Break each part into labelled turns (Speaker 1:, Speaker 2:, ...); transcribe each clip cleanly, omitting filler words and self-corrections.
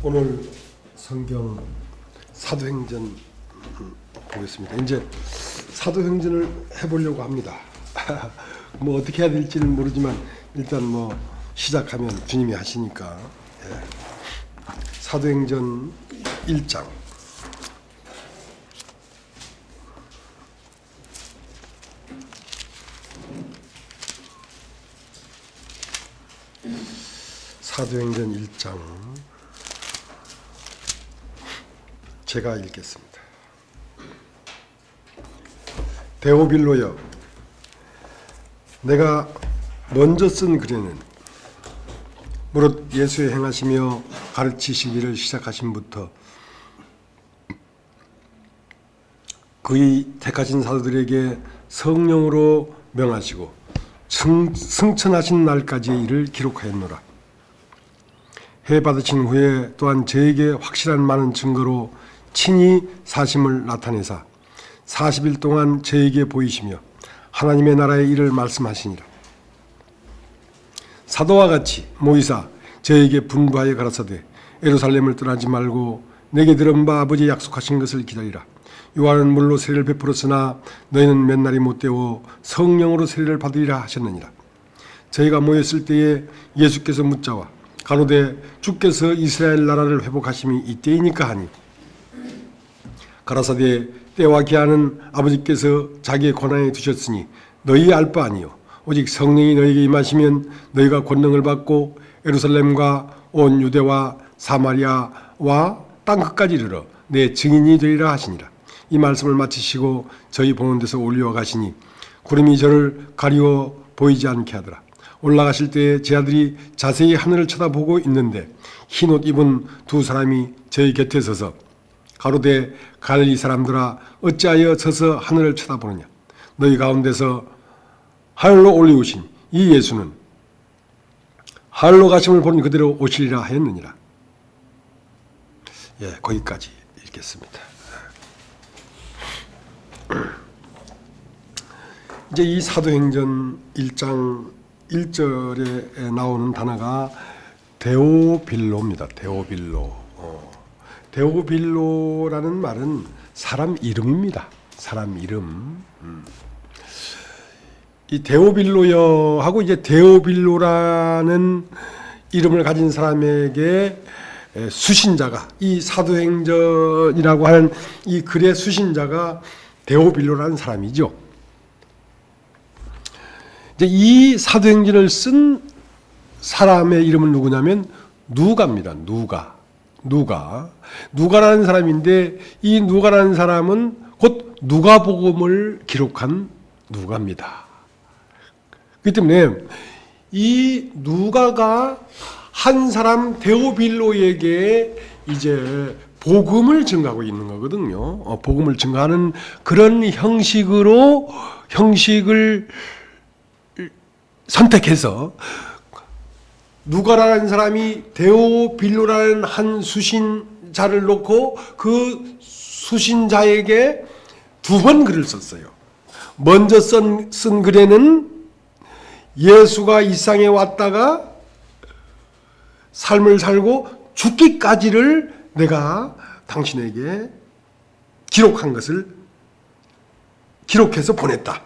Speaker 1: 오늘 성경 사도행전 보겠습니다. 이제 사도행전을 해보려고 합니다. 뭐 어떻게 해야 될지는 모르지만 일단 뭐 시작하면 주님이 하시니까. 사도행전 1장. 사도행전 1장 제가 읽겠습니다. 데오빌로여, 내가 먼저 쓴 글에는 무릇 예수의 행하시며 가르치시기를 시작하심부터 그의 택하신 사도들에게 성령으로 명하시고 승천하신 날까지의 일을 기록하였노라. 해 받으신 후에 또한 저에게 확실한 많은 증거로 친히 사심을 나타내사 40일 동안 저에게 보이시며 하나님의 나라의 일을 말씀하시니라. 사도와 같이 모이사 저에게 분부하여 가라사대 예루살렘을 떠나지 말고 내게 들은 바 아버지 약속하신 것을 기다리라. 요한은 물로 세례를 베풀었으나 너희는 몇 날이 못되어 성령으로 세례를 받으리라 하셨느니라. 저희가 모였을 때에 예수께서 묻자와 가로되 주께서 이스라엘 나라를 회복하심이 이때이니까 하니 가라사대 때와 기한은 아버지께서 자기의 권한에 두셨으니 너희 알 바 아니요 오직 성령이 너희에게 임하시면 너희가 권능을 받고 예루살렘과 온 유대와 사마리아와 땅끝까지 이르러 내 증인이 되리라 하시니라. 이 말씀을 마치시고 저희 보는 데서 올려와 가시니 구름이 저를 가리워 보이지 않게 하더라. 올라가실 때에 제 아들이 자세히 하늘을 쳐다보고 있는데 흰옷 입은 두 사람이 저희 곁에 서서 가로되 갈릴리 사람들아 어찌하여 서서 하늘을 쳐다보느냐. 너희 가운데서 하늘로 올리우신 이 예수는 하늘로 가심을 보니 그대로 오시리라 하였느니라. 거기까지 읽겠습니다. 이제 이 사도행전 1장 1절에 나오는 단어가 데오빌로입니다. 데오빌로. 데오빌로라는 말은 사람 이름입니다. 사람 이름. 이 데오빌로여 하고 이제 데오빌로라는 이름을 가진 사람에게 수신자가, 이 사도행전이라고 하는 이 글의 수신자가 데오빌로라는 사람이죠. 이제 이 사도행전을 쓴 사람의 이름은 누구냐면 누가입니다. 누가라는 사람인데 이 누가라는 사람은 곧 누가복음을 기록한 누가입니다. 그렇기 때문에 이 누가가 한 사람 데오빌로에게 이제 복음을 증가하고 있는 거거든요. 복음을 증가하는 그런 형식을 선택해서 누가라는 사람이 데오빌로라는 한 수신자를 놓고 그 수신자에게 두 번 글을 썼어요. 먼저 쓴 글에는 예수가 이 땅에 왔다가 삶을 살고 죽기까지를 내가 당신에게 기록한 것을 기록해서 보냈다.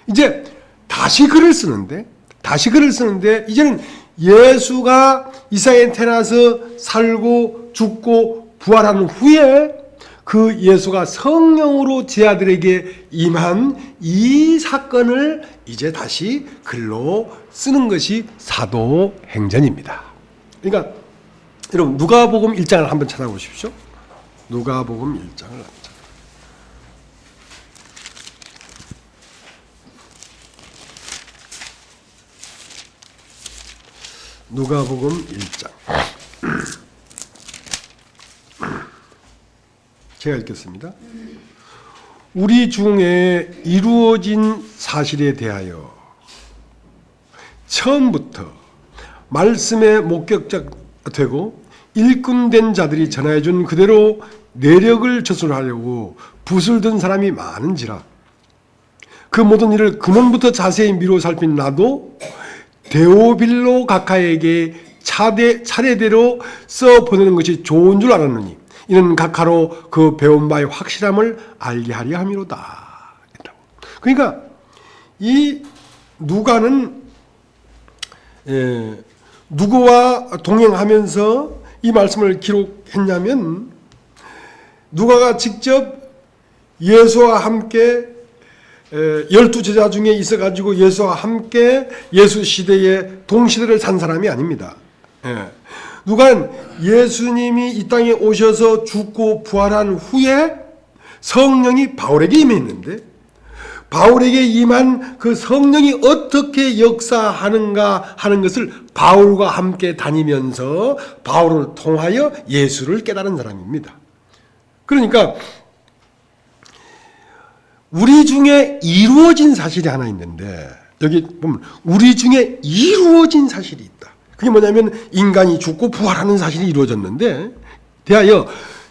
Speaker 1: 이제 다시 글을 쓰는데 이제는 예수가 이 땅에 태어나서 살고 죽고 부활한 후에 그 예수가 성령으로 제 아들에게 임한 이 사건을 이제 다시 글로 쓰는 것이 사도행전입니다. 그러니까 여러분 누가복음 1장을 한번 찾아보십시오. 누가복음 1장을 한번 찾아보십시오. 누가복음 1장. 제가 읽겠습니다. 우리 중에 이루어진 사실에 대하여 처음부터 말씀의 목격자 되고 일꾼된 자들이 전해준 그대로 내력을 저술하려고 붓을 든 사람이 많은지라. 그 모든 일을 근원부터 자세히 미루어 살핀 나도 데오빌로 각하에게 차례대로 써 보내는 것이 좋은 줄 알았느니 이는 각하로 그 배운 바의 확실함을 알게 하려 함이로다. 그러니까 이 누가는 누구와 동행하면서 이 말씀을 기록했냐면 누가가 직접 예수와 함께 12제자 중에 있어가지고 예수와 함께 예수 시대에 동시대를 산 사람이 아닙니다. 누가는 예수님이 이 땅에 오셔서 죽고 부활한 후에 성령이 바울에게 임했는데 바울에게 임한 그 성령이 어떻게 역사하는가 하는 것을 바울과 함께 다니면서 바울을 통하여 예수를 깨달은 사람입니다. 그러니까 우리 중에 이루어진 사실이 하나 있는데 여기 보면 우리 중에 이루어진 사실이 있다. 그게 뭐냐면 인간이 죽고 부활하는 사실이 이루어졌는데 대하여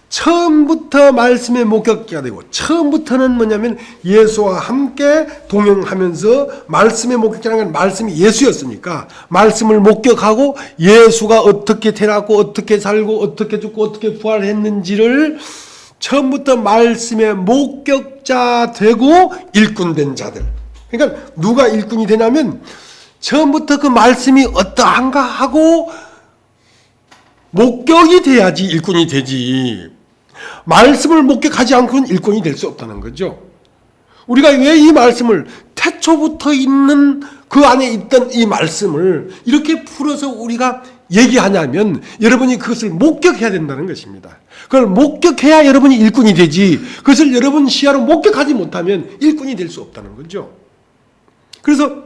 Speaker 1: 처음부터 말씀의 목격자가 되고 처음부터는 뭐냐면 예수와 함께 동행하면서 말씀의 목격자라는 건 말씀이 예수였으니까 말씀을 목격하고 예수가 어떻게 태어났고 어떻게 살고 어떻게 죽고 어떻게 부활했는지를 처음부터 말씀의 목격자 되고 일꾼된 자들. 그러니까 누가 일꾼이 되냐면 처음부터 그 말씀이 어떠한가 하고 목격이 돼야지 일꾼이 되지. 말씀을 목격하지 않고는 일꾼이 될 수 없다는 거죠. 우리가 왜 이 말씀을 태초부터 있는 그 안에 있던 이 말씀을 이렇게 풀어서 우리가 얘기하냐면 여러분이 그것을 목격해야 된다는 것입니다. 그걸 목격해야 여러분이 일꾼이 되지 그것을 여러분 시야로 목격하지 못하면 일꾼이 될 수 없다는 거죠. 그래서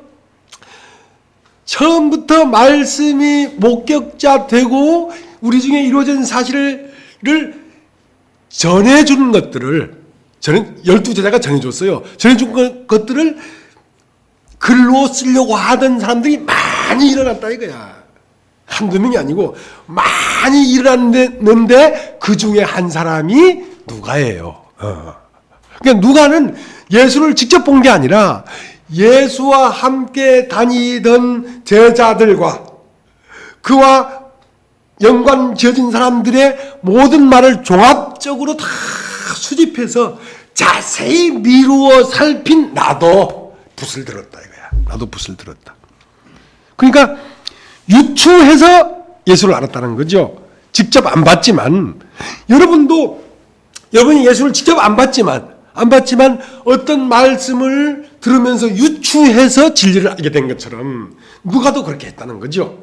Speaker 1: 처음부터 말씀이 목격자 되고 우리 중에 이루어진 사실을 전해주는 것들을 12제자가 전해줬어요. 전해준 것들을 글로 쓰려고 하던 사람들이 많이 일어났다 이거야. 한두 명이 아니고 많이 일어났는데 그 중에 한 사람이 누가예요. 그러니까 누가는 예수를 직접 본 게 아니라 예수와 함께 다니던 제자들과 그와 연관 지어진 사람들의 모든 말을 종합적으로 다 수집해서 자세히 미루어 살핀 나도 붓을 들었다 이거야. 나도 붓을 들었다. 그러니까 유추해서 예수를 알았다는 거죠. 직접 안 봤지만 여러분이 예수를 직접 안 봤지만 어떤 말씀을 들으면서 유추해서 진리를 알게 된 것처럼 누가도 그렇게 했다는 거죠.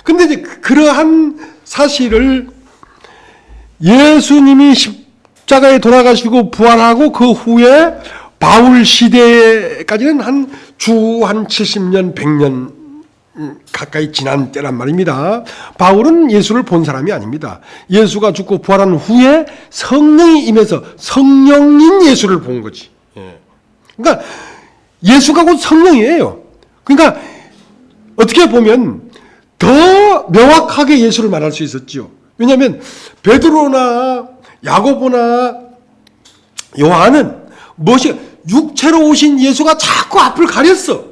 Speaker 1: 근데 이제 그러한 사실을 예수님이 십자가에 돌아가시고 부활하고 그 후에 바울 시대까지는 한 70년, 100년 가까이 지난 때란 말입니다. 바울은 예수를 본 사람이 아닙니다. 예수가 죽고 부활한 후에 성령이 임해서 성령인 예수를 본 거지. 그러니까 예수가 곧 성령이에요. 그러니까 어떻게 보면 더 명확하게 예수를 말할 수 있었죠. 왜냐하면 베드로나 야고보나 요한은 육체로 오신 예수가 자꾸 앞을 가렸어.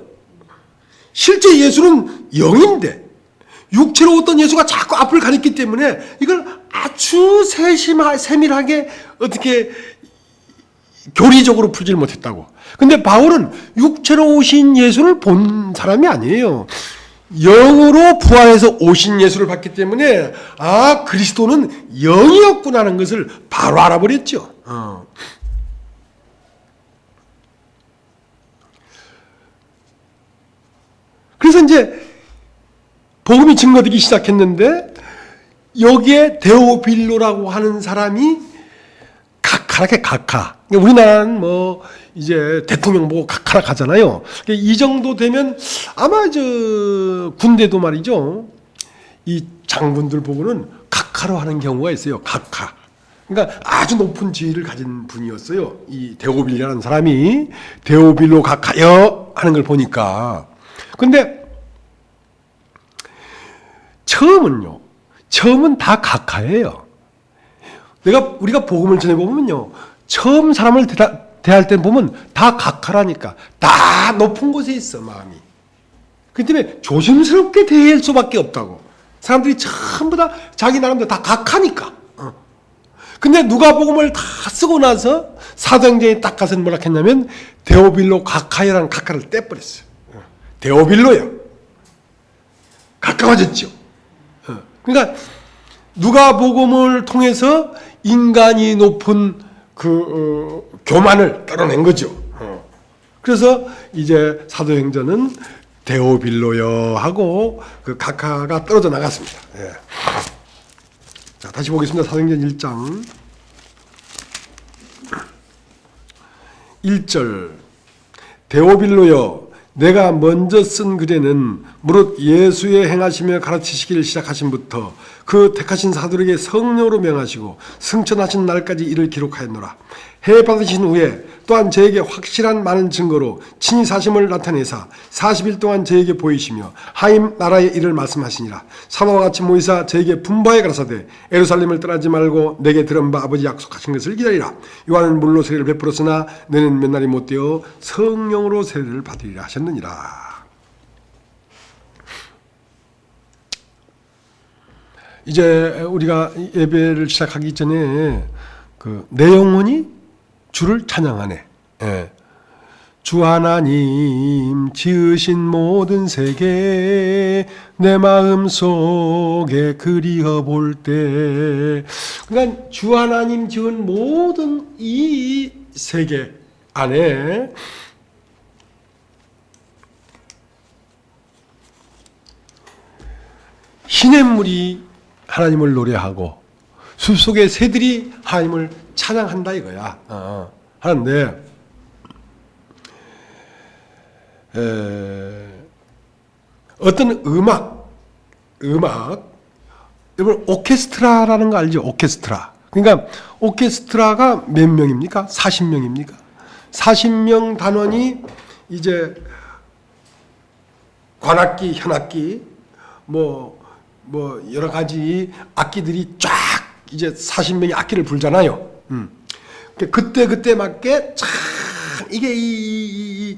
Speaker 1: 실제 예수는 영인데 육체로 오던 예수가 자꾸 앞을 가렸기 때문에 이걸 아주 세밀하게 어떻게 교리적으로 풀지를 못했다고. 근데 바울은 육체로 오신 예수를 본 사람이 아니에요. 영으로 부활해서 오신 예수를 봤기 때문에 그리스도는 영이었구나 하는 것을 바로 알아버렸죠. 그래서 이제 복음이 증거되기 시작했는데 여기에 데오빌로라고 하는 사람이 각하. 우리나라는 이제 대통령 보고 각하라 하잖아요. 이 정도 되면 아마 군대도 말이죠. 이 장군들 보고는 각하로 하는 경우가 있어요. 각하. 그러니까 아주 높은 지위를 가진 분이었어요. 이 데오빌로라는 사람이 데오빌로 각하여 하는 걸 보니까. 근데 처음은 다 각하예요. 우리가 복음을 전해보면요. 처음 사람을 대할 때 보면 다 각하라니까. 다 높은 곳에 있어, 마음이. 그 때문에 조심스럽게 대할 수밖에 없다고. 사람들이 전부 다 자기 나름대로 다 각하니까. 근데 누가복음을 다 쓰고 나서 사도행전에 딱 가서 뭐라 했냐면 데오빌로 각하여라는 각하를 떼버렸어요. 데오빌로요. 가까워졌죠. 그러니까 누가복음을 통해서 인간이 높은 그 교만을 떨어낸 거죠. 그래서 이제 사도행전은 데오빌로여 하고 그 각하가 떨어져 나갔습니다. 예. 자, 다시 보겠습니다. 사도행전 1장 1절 데오빌로여 내가 먼저 쓴 글에는 무릇 예수의 행하시며 가르치시기를 시작하신부터 그 택하신 사도에게 성령으로 명하시고 승천하신 날까지 이를 기록하였노라. 해 받으신 후에 또한 저에게 확실한 많은 증거로 친히 사심을 나타내사 40일 동안 저에게 보이시며 하임 나라의 일을 말씀하시니라. 사도와 같이 모이사 저에게 분바에 가라사대 예루살렘을 떠나지 말고 내게 들은 바 아버지 약속하신 것을 기다리라. 요한은 물로 세례를 베풀었으나 너는 몇 날이 못되어 성령으로 세례를 받으리라 하셨느니라. 이제 우리가 예배를 시작하기 전에 내 영혼이 주를 찬양하네. 예. 주 하나님 지으신 모든 세계 내 마음 속에 그리어 볼 때, 그러니까 주 하나님 지은 모든 이 세계 안에 시냇물이 하나님을 노래하고 숲속의 새들이 하나님을 찬양한다 이거야. 하는데 어떤 음악 여러분 오케스트라라는 거 알죠? 오케스트라. 그러니까 오케스트라가 몇 명입니까? 40명입니까? 40명 단원이 이제 관악기, 현악기 뭐 여러 가지 악기들이 쫙 이제 40명이 악기를 불잖아요. 그때 맞게 참 이게 이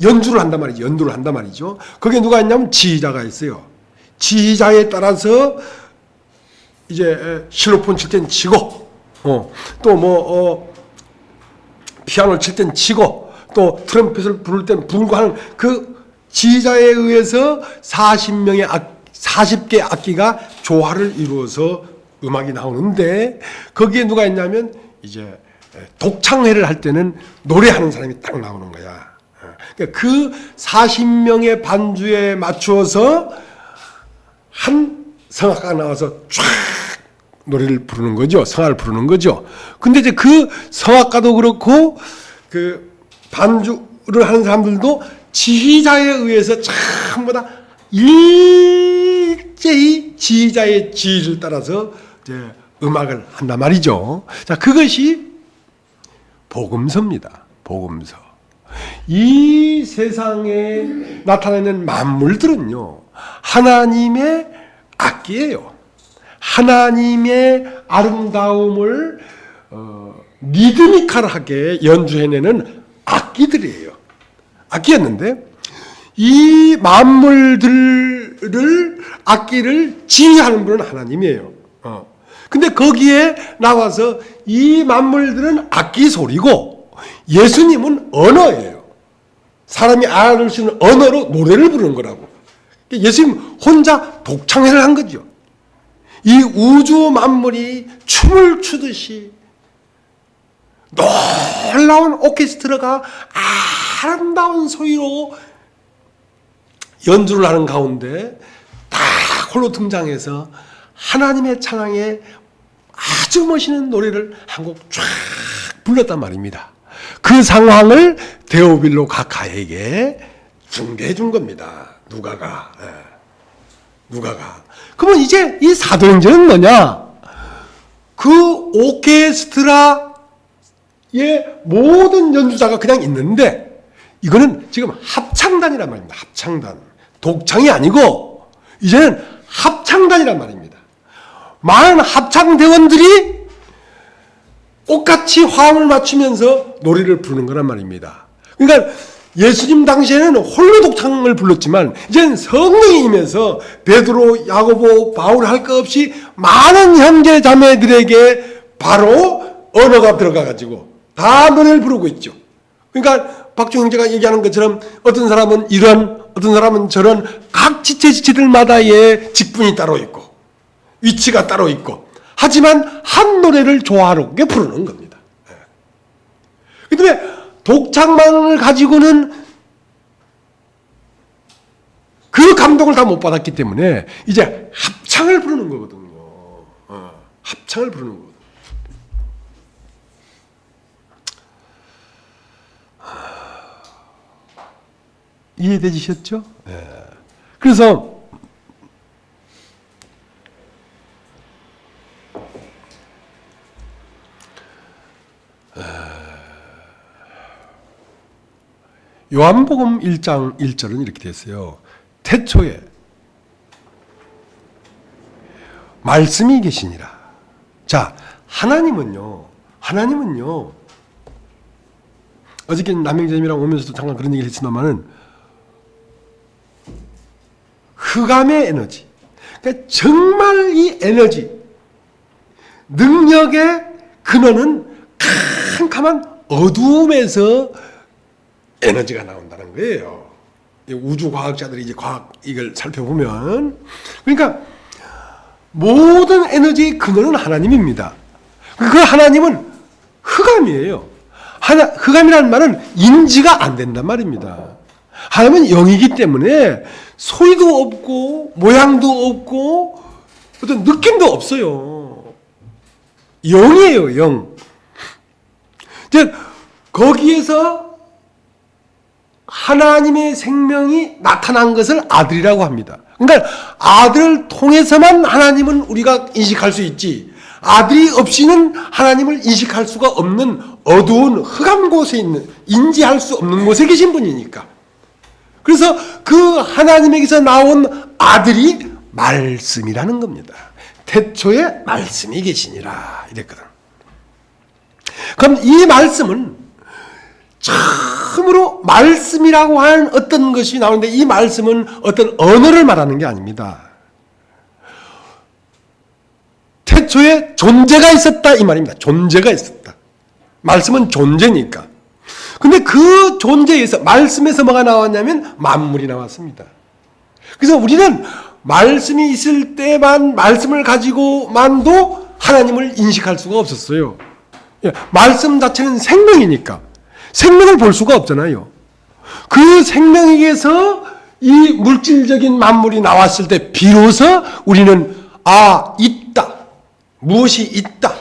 Speaker 1: 연주를 한단 말이죠. 연주를 한단 말이죠. 거기에 누가 있냐면 지휘자가 있어요. 지휘자에 따라서 이제 실로폰 칠 땐 치고, 또 피아노를 칠 땐 치고, 또 트럼펫을 부를 땐 불고 하는 그 지휘자에 의해서 40개 악기가 조화를 이루어서 음악이 나오는데 거기에 누가 있냐면 이제 독창회를 할 때는 노래하는 사람이 딱 나오는 거야. 그 40명의 반주에 맞추어서 한 성악가가 나와서 쫙 노래를 부르는 거죠. 성악을 부르는 거죠. 근데 이제 그 성악가도 그렇고 그 반주를 하는 사람들도 지휘자에 의해서 전부 다 일제히 지휘자의 지휘를 따라서 이제 음악을 한단 말이죠. 자, 그것이 복음서입니다. 복음서. 이 세상에 나타나는 만물들은요, 하나님의 악기예요. 하나님의 아름다움을 리드미컬하게 연주해내는 악기들이에요. 악기였는데 이 만물들을 악기를 지휘하는 분은 하나님이에요. 근데 거기에 나와서 이 만물들은 악기 소리고 예수님은 언어예요. 사람이 알아들 수 있는 언어로 노래를 부르는 거라고. 예수님 혼자 독창회를 한 거죠. 이 우주 만물이 춤을 추듯이 놀라운 오케스트라가 아름다운 소리로 연주를 하는 가운데 다 홀로 등장해서 하나님의 찬양에 아주 멋있는 노래를 한 곡 쫙 불렀단 말입니다. 그 상황을 데오빌로 각하에게 중계해 준 겁니다. 누가가. 그러면 이제 이 사도행전은 뭐냐? 그 오케스트라의 모든 연주자가 그냥 있는데 이거는 지금 합창단이란 말입니다. 합창단. 독창이 아니고 이제는 합창단이란 말입니다. 많은 합창대원들이 똑같이 화음을 맞추면서 노래를 부르는 거란 말입니다. 그러니까 예수님 당시에는 홀로 독창을 불렀지만 이제는 성령이 임해서 베드로, 야고보, 바울 할 것 없이 많은 형제 자매들에게 바로 언어가 들어가가지고 다 노래를 부르고 있죠. 그러니까 박종 형제가 얘기하는 것처럼 어떤 사람은 이런, 어떤 사람은 저런 각 지체들마다의 직분이 따로 있고 위치가 따로 있고 하지만 한 노래를 조화롭게 부르는 겁니다. 그 다음에 독창만을 가지고는 그 감동을 다 못 받았기 때문에 이제 합창을 부르는 거거든요. 합창을 부르는 거거든요. 이해되시셨죠? 네. 그래서 요한복음 1장 1절은 이렇게 됐어요. 태초에 말씀이 계시니라. 자, 하나님은요. 어저께 남행제님이랑 오면서도 잠깐 그런 얘기를 했습니다만은 흑암의 에너지. 그러니까 정말 이 에너지, 능력의 근원은 캄캄한 어두움에서 에너지가 나온다는 거예요. 우주 과학자들이 이제 이걸 살펴보면, 그러니까 모든 에너지의 근원은 하나님입니다. 그 하나님은 흑암이에요. 흑암이라는 말은 인지가 안 된단 말입니다. 하나님은 영이기 때문에 소리도 없고 모양도 없고 어떤 느낌도 없어요. 영이에요, 영. 이제 거기에서 하나님의 생명이 나타난 것을 아들이라고 합니다. 그러니까 아들을 통해서만 하나님은 우리가 인식할 수 있지, 아들이 없이는 하나님을 인식할 수가 없는 어두운 흑암 곳에 있는, 인지할 수 없는 곳에 계신 분이니까. 그래서 그 하나님에게서 나온 아들이 말씀이라는 겁니다. 태초에 말씀이 계시니라 이랬거든. 그럼 이 말씀은 처음으로 말씀이라고 하는 어떤 것이 나오는데, 이 말씀은 어떤 언어를 말하는 게 아닙니다. 태초에 존재가 있었다 이 말입니다. 존재가 있었다. 말씀은 존재니까. 근데 그 존재에서, 말씀에서 뭐가 나왔냐면 만물이 나왔습니다. 그래서 우리는 말씀이 있을 때만, 말씀을 가지고만도 하나님을 인식할 수가 없었어요. 말씀 자체는 생명이니까 생명을 볼 수가 없잖아요. 그 생명에게서 이 물질적인 만물이 나왔을 때 비로소 우리는 있다. 무엇이 있다.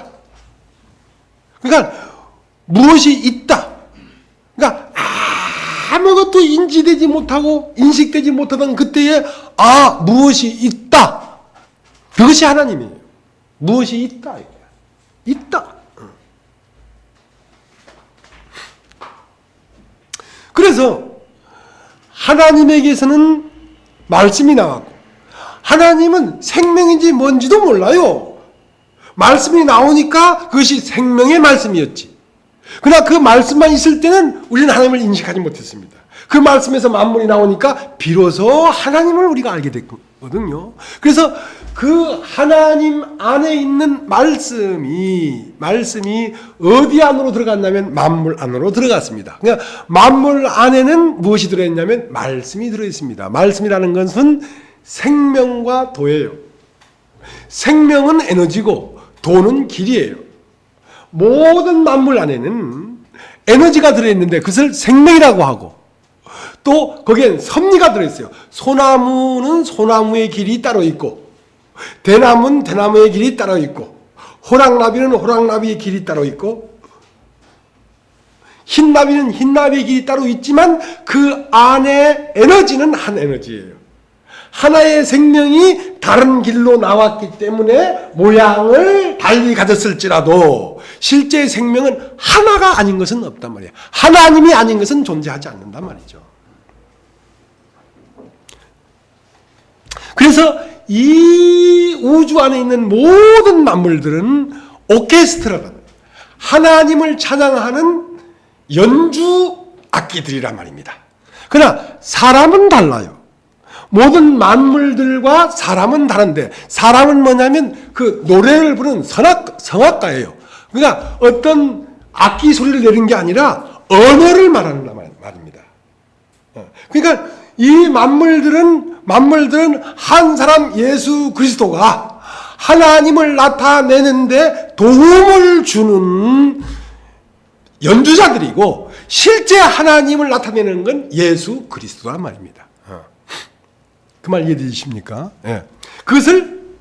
Speaker 1: 그러니까 무엇이 있다. 그러니까 아무것도 인지되지 못하고 인식되지 못하던 그때에 무엇이 있다. 그것이 하나님이에요. 무엇이 있다. 있다. 그래서 하나님에게서는 말씀이 나왔고, 하나님은 생명인지 뭔지도 몰라요. 말씀이 나오니까 그것이 생명의 말씀이었지. 그러나 그 말씀만 있을 때는 우리는 하나님을 인식하지 못했습니다. 그 말씀에서 만물이 나오니까 비로소 하나님을 우리가 알게 됐거든요. 그래서 그 하나님 안에 있는 말씀이 어디 안으로 들어갔냐면 만물 안으로 들어갔습니다. 그러니까 만물 안에는 무엇이 들어있냐면 말씀이 들어있습니다. 말씀이라는 것은 생명과 도예요. 생명은 에너지고 도는 길이에요. 모든 만물 안에는 에너지가 들어있는데 그것을 생명이라고 하고, 또 거기엔 섭리가 들어있어요. 소나무는 소나무의 길이 따로 있고, 대나무는 대나무의 길이 따로 있고, 호랑나비는 호랑나비의 길이 따로 있고, 흰나비는 흰나비의 길이 따로 있지만 그 안에 에너지는 한 에너지예요. 하나의 생명이 다른 길로 나왔기 때문에 모양을 달리 가졌을지라도 실제 생명은 하나가 아닌 것은 없단 말이에요. 하나님이 아닌 것은 존재하지 않는단 말이죠. 그래서 이 우주 안에 있는 모든 만물들은 오케스트라가, 하나님을 찬양하는 연주 악기들이란 말입니다. 그러나 사람은 달라요. 모든 만물들과 사람은 다른데, 사람은 뭐냐면 그 노래를 부르는 성악가예요. 그러니까 어떤 악기 소리를 내는 게 아니라 언어를 말하는 말입니다. 그러니까 이 만물들은 한 사람 예수 그리스도가 하나님을 나타내는데 도움을 주는 연주자들이고, 실제 하나님을 나타내는 건 예수 그리스도란 말입니다. 그 말 이해되십니까? 예. 그것을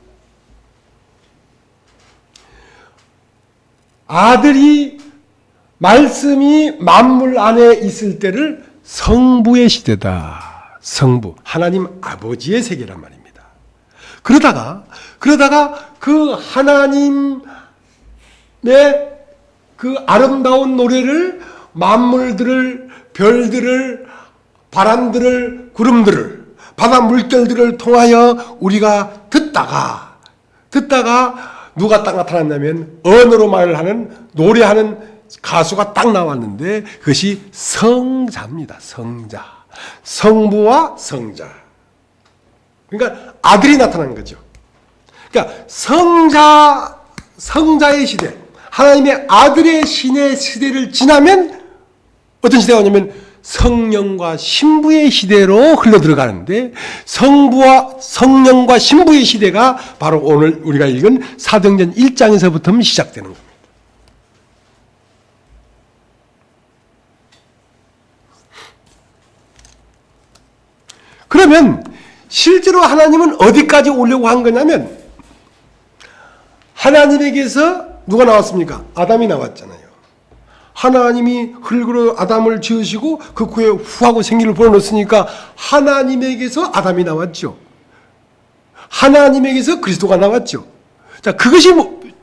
Speaker 1: 아들이 말씀이 만물 안에 있을 때를 성부의 시대다. 성부, 하나님 아버지의 세계란 말입니다. 그러다가 그 하나님의 그 아름다운 노래를 만물들을, 별들을, 바람들을, 구름들을, 바다 물결들을 통하여 우리가 듣다가 누가 딱 나타났냐면 언어로 말을 하는, 노래하는 가수가 딱 나왔는데 그것이 성자입니다. 성자. 성부와 성자. 그러니까 아들이 나타난 거죠. 그러니까 성자의 시대, 하나님의 아들의 신의 시대를 지나면 어떤 시대가 오냐면 성령과 신부의 시대로 흘러 들어가는데, 성부와 성령과 신부의 시대가 바로 오늘 우리가 읽은 사도행전 1장에서부터 시작되는 겁니다. 그러면 실제로 하나님은 어디까지 오려고 한 거냐면, 하나님에게서 누가 나왔습니까? 아담이 나왔잖아요. 하나님이 흙으로 아담을 지으시고 그 후에 후하고 생기를 불어넣었으니까 하나님에게서 아담이 나왔죠. 하나님에게서 그리스도가 나왔죠. 자, 그것이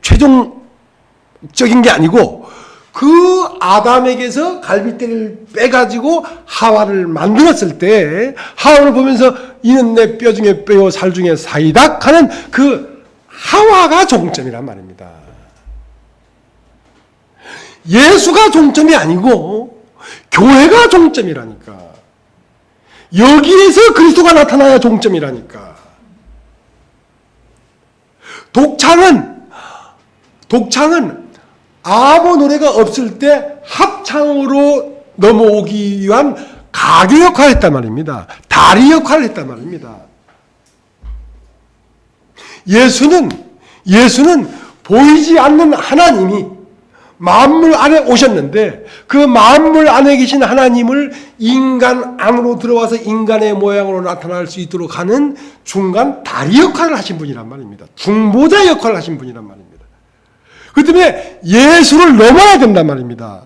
Speaker 1: 최종적인 게 아니고, 그 아담에게서 갈빗대를 빼가지고 하와를 만들었을 때, 하와를 보면서 이는 내 뼈 중에 뼈요 살 중에 사이다 하는 그 하와가 종점이란 말입니다. 예수가 종점이 아니고 교회가 종점이라니까. 여기에서 그리스도가 나타나야 종점이라니까. 독창은 아무 노래가 없을 때 합창으로 넘어오기 위한 가교 역할을 했단 말입니다. 다리 역할을 했단 말입니다. 예수는 보이지 않는 하나님이 만물 안에 오셨는데, 그 만물 안에 계신 하나님을 인간 안으로 들어와서 인간의 모양으로 나타날 수 있도록 하는 중간 다리 역할을 하신 분이란 말입니다. 중보자 역할을 하신 분이란 말입니다. 그 때문에 예수를 넘어야 된단 말입니다.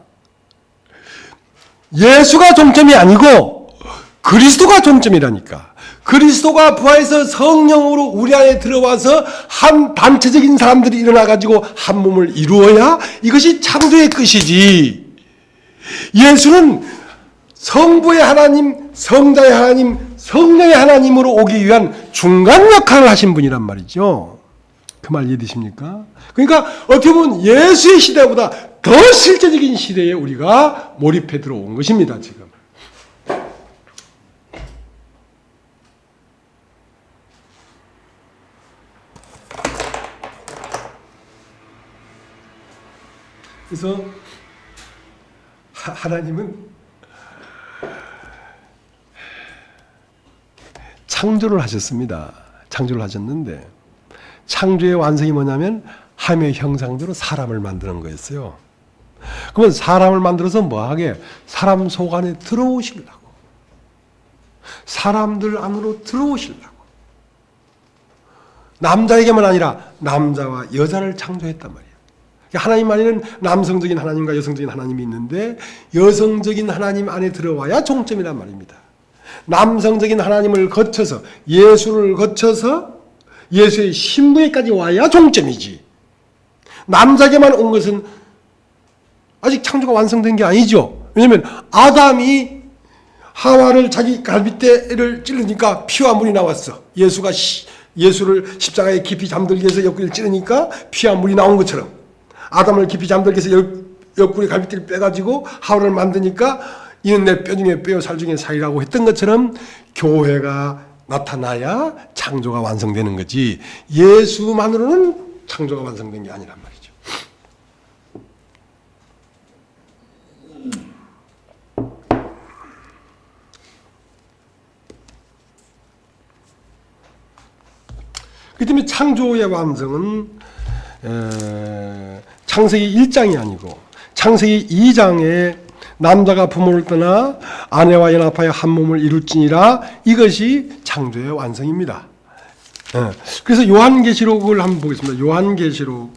Speaker 1: 예수가 종점이 아니고 그리스도가 종점이라니까. 그리스도가 부활해서 성령으로 우리 안에 들어와서 한 단체적인 사람들이 일어나가지고 한 몸을 이루어야 이것이 창조의 끝이지. 예수는 성부의 하나님, 성자의 하나님, 성령의 하나님으로 오기 위한 중간 역할을 하신 분이란 말이죠. 그 말 이해되십니까? 그러니까 어떻게 보면 예수의 시대보다 더 실제적인 시대에 우리가 몰입해 들어온 것입니다, 지금. 그래서 하나님은 창조를 하셨습니다. 창조를 하셨는데, 창조의 완성이 뭐냐면 하나님의 형상대로 사람을 만드는 거였어요. 그러면 사람을 만들어서 뭐하게? 사람 속 안에 들어오시려고. 사람들 안으로 들어오시려고. 남자에게만 아니라 남자와 여자를 창조했단 말이에요. 하나님 안에는 남성적인 하나님과 여성적인 하나님이 있는데, 여성적인 하나님 안에 들어와야 종점이란 말입니다. 남성적인 하나님을 거쳐서, 예수를 거쳐서 예수의 신부에까지 와야 종점이지. 남자에게만 온 것은 아직 창조가 완성된 게 아니죠. 왜냐하면 아담이 하와를 자기 갈빗대를 찌르니까 피와 물이 나왔어. 예수를 십자가에 깊이 잠들게 해서 옆구리를 찌르니까 피와 물이 나온 것처럼, 아담을 깊이 잠들게 해서 옆구리 갈빗대를 빼가지고 하와를 만드니까 이는 내 뼈 중에 뼈 살 중에 살이라고 했던 것처럼 교회가 나타나야 창조가 완성되는 거지 예수만으로는 창조가 완성된 게 아니란 말이죠. 그 때문에 창조의 완성은 창세기 1장이 아니고 창세기 2장에 남자가 부모를 떠나 아내와 연합하여 한 몸을 이룰지니라 이것이 창조의 완성입니다. 그래서 요한계시록을 한번 보겠습니다. 요한계시록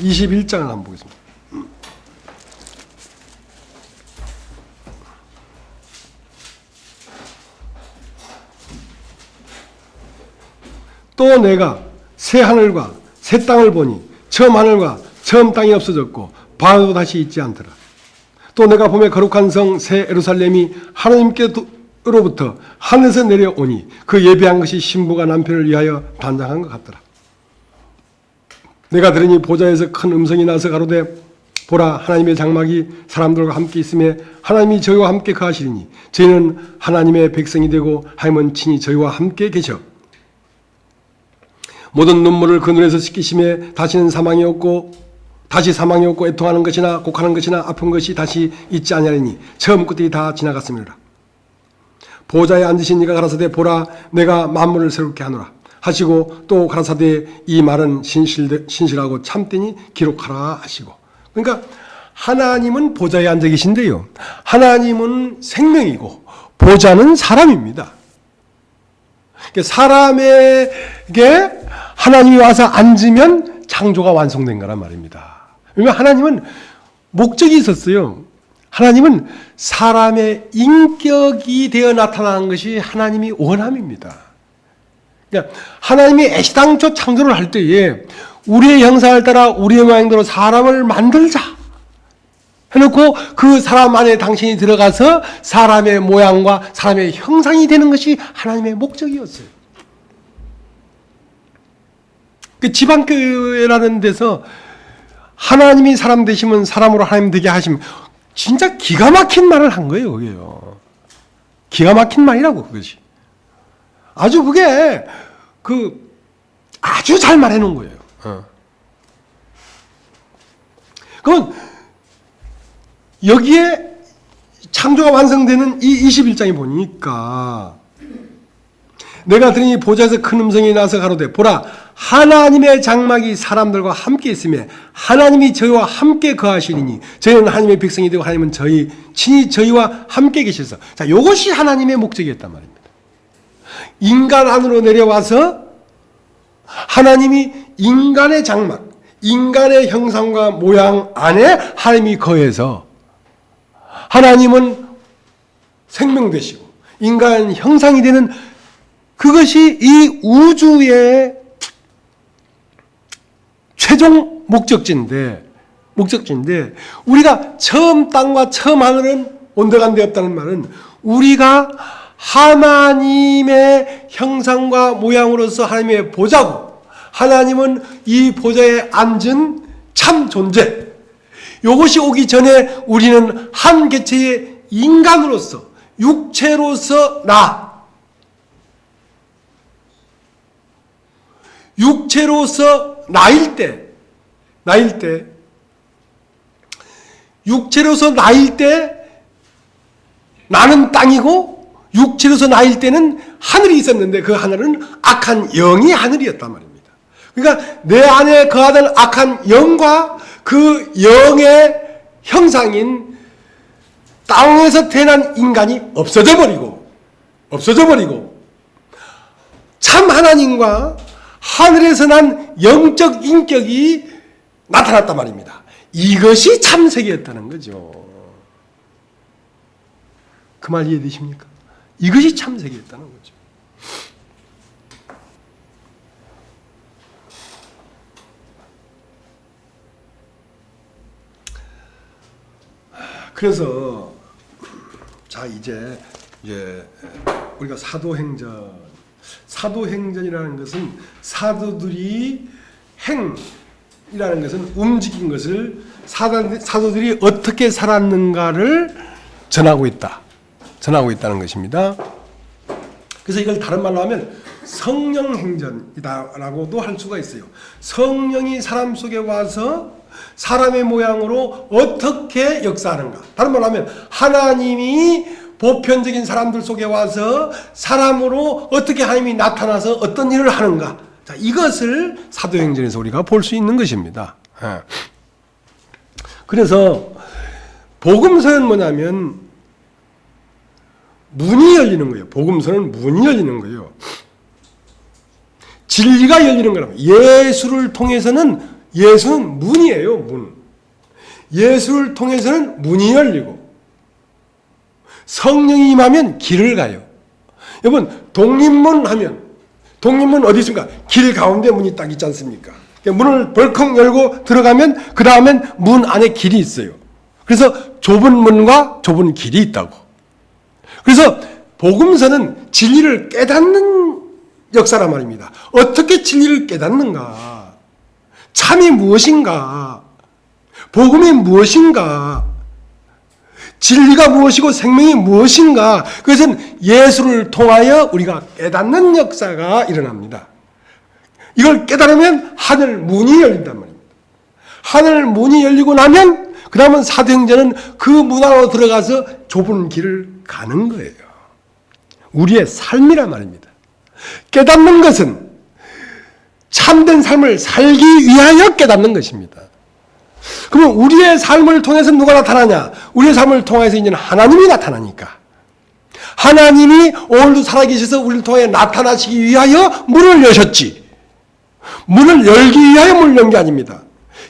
Speaker 1: 21장을 한번 보겠습니다. 또 내가 새 하늘과 새 땅을 보니 처음 하늘과 처음 땅이 없어졌고 바다도 다시 있지 않더라. 또 내가 보매 거룩한 성 새 예루살렘이 하나님께로부터 하늘에서 내려오니 그 예비한 것이 신부가 남편을 위하여 단장한 것 같더라. 내가 들으니 보좌에서 큰 음성이 나서 가로되 보라 하나님의 장막이 사람들과 함께 있음에 하나님이 저희와 함께 거하시리니 저희는 하나님의 백성이 되고 하나님은 친히 저희와 함께 계셔 모든 눈물을 그 눈에서 씻기심에 다시는 사망이 없고 애통하는 것이나 곡하는 것이나 아픈 것이 다시 있지 아니하리니 처음 것들이 다 지나갔음이라. 보좌에 앉으신 이가 가라사대 보라 내가 만물을 새롭게 하노라 하시고 또 가라사대 이 말은 신실하고 참되니 기록하라 하시고. 그러니까 하나님은 보좌에 앉아 계신데요, 하나님은 생명이고 보좌는 사람입니다. 그러니까 사람에게 하나님이 와서 앉으면 창조가 완성된 거란 말입니다. 왜냐하면 하나님은 목적이 있었어요. 하나님은 사람의 인격이 되어 나타나는 것이 하나님이 원함입니다. 그러니까 하나님이 애시당초 창조를 할 때에 우리의 형상을 따라 우리의 모양대로 사람을 만들자 해놓고 그 사람 안에 당신이 들어가서 사람의 모양과 사람의 형상이 되는 것이 하나님의 목적이었어요. 그 지방교회라는 데서 하나님이 사람 되시면 사람으로 하나님 되게 하시면 진짜 기가 막힌 말을 한 거예요. 그게요. 기가 막힌 말이라고 그것이. 아주 그게 아주 잘 말해놓은 거예요. 그건 여기에 창조가 완성되는 이 21장에 보니까 내가 들으니 보좌에서 큰 음성이 나서 가로되 보라 하나님의 장막이 사람들과 함께 있으며 하나님이 저희와 함께 거하시리니 저희는 하나님의 백성이 되고 하나님은 친히 저희와 함께 계셔서. 자, 이것이 하나님의 목적이었단 말입니다. 인간 안으로 내려와서 하나님이 인간의 장막, 인간의 형상과 모양 안에 하나님이 거해서 하나님은 생명 되시고 인간 형상이 되는 그것이 이 우주의 최종 목적지인데 우리가 처음 땅과 처음 하늘은 온데간데 없다는 말은 우리가 하나님의 형상과 모양으로서 하나님의 보좌고 하나님은 이 보좌에 앉은 참 존재, 이것이 오기 전에 우리는 한 개체의 인간으로서 육체로서 나일 때 나는 땅이고 육체로서 나일 때는 하늘이 있었는데 그 하늘은 악한 영이 하늘이었단 말입니다. 그러니까 내 안에 거하던 악한 영과 그 영의 형상인 땅에서 태어난 인간이 없어져 버리고 참 하나님과 하늘에서 난 영적 인격이 나타났단 말입니다. 이것이 참세계였다는 거죠. 그 말 이해되십니까? 이것이 참세계였다는 거죠. 그래서 자 이제 우리가 사도행전이라는 것은 사도들이 행이라는 것은 움직인 것을 사도들이 어떻게 살았는가를 전하고 있다. 전하고 있다는 것입니다. 그래서 이걸 다른 말로 하면 성령 행전이다라고도 할 수가 있어요. 성령이 사람 속에 와서 사람의 모양으로 어떻게 역사하는가. 다른 말로 하면 하나님이 보편적인 사람들 속에 와서 사람으로 어떻게 하나님이 나타나서 어떤 일을 하는가. 자, 이것을 사도행전에서 우리가 볼 수 있는 것입니다. 그래서 복음서는 뭐냐면 문이 열리는 거예요. 복음서는 문이 열리는 거예요. 진리가 열리는 거라고. 예수를 통해서는 예수는 문이에요. 문. 예수를 통해서는 문이 열리고 성령이 임하면 길을 가요. 여러분 독립문 하면 독립문 어디 있습니까? 길 가운데 문이 딱 있지 않습니까? 문을 벌컥 열고 들어가면 그 다음엔 문 안에 길이 있어요. 그래서 좁은 문과 좁은 길이 있다고. 그래서 복음서는 진리를 깨닫는 역사란 말입니다. 어떻게 진리를 깨닫는가? 참이 무엇인가? 복음이 무엇인가? 진리가 무엇이고 생명이 무엇인가? 그것은 예수를 통하여 우리가 깨닫는 역사가 일어납니다. 이걸 깨달으면 하늘 문이 열린단 말입니다. 하늘 문이 열리고 나면 그 다음은 사도행전은 그 문 안으로 들어가서 좁은 길을 가는 거예요. 우리의 삶이란 말입니다. 깨닫는 것은 참된 삶을 살기 위하여 깨닫는 것입니다. 그러면 우리의 삶을 통해서 누가 나타나냐? 우리의 삶을 통해서 이제는 하나님이 나타나니까. 하나님이 오늘도 살아계셔서 우리를 통해 나타나시기 위하여 문을 여셨지. 문을 열기 위하여 문을 연 게 아닙니다.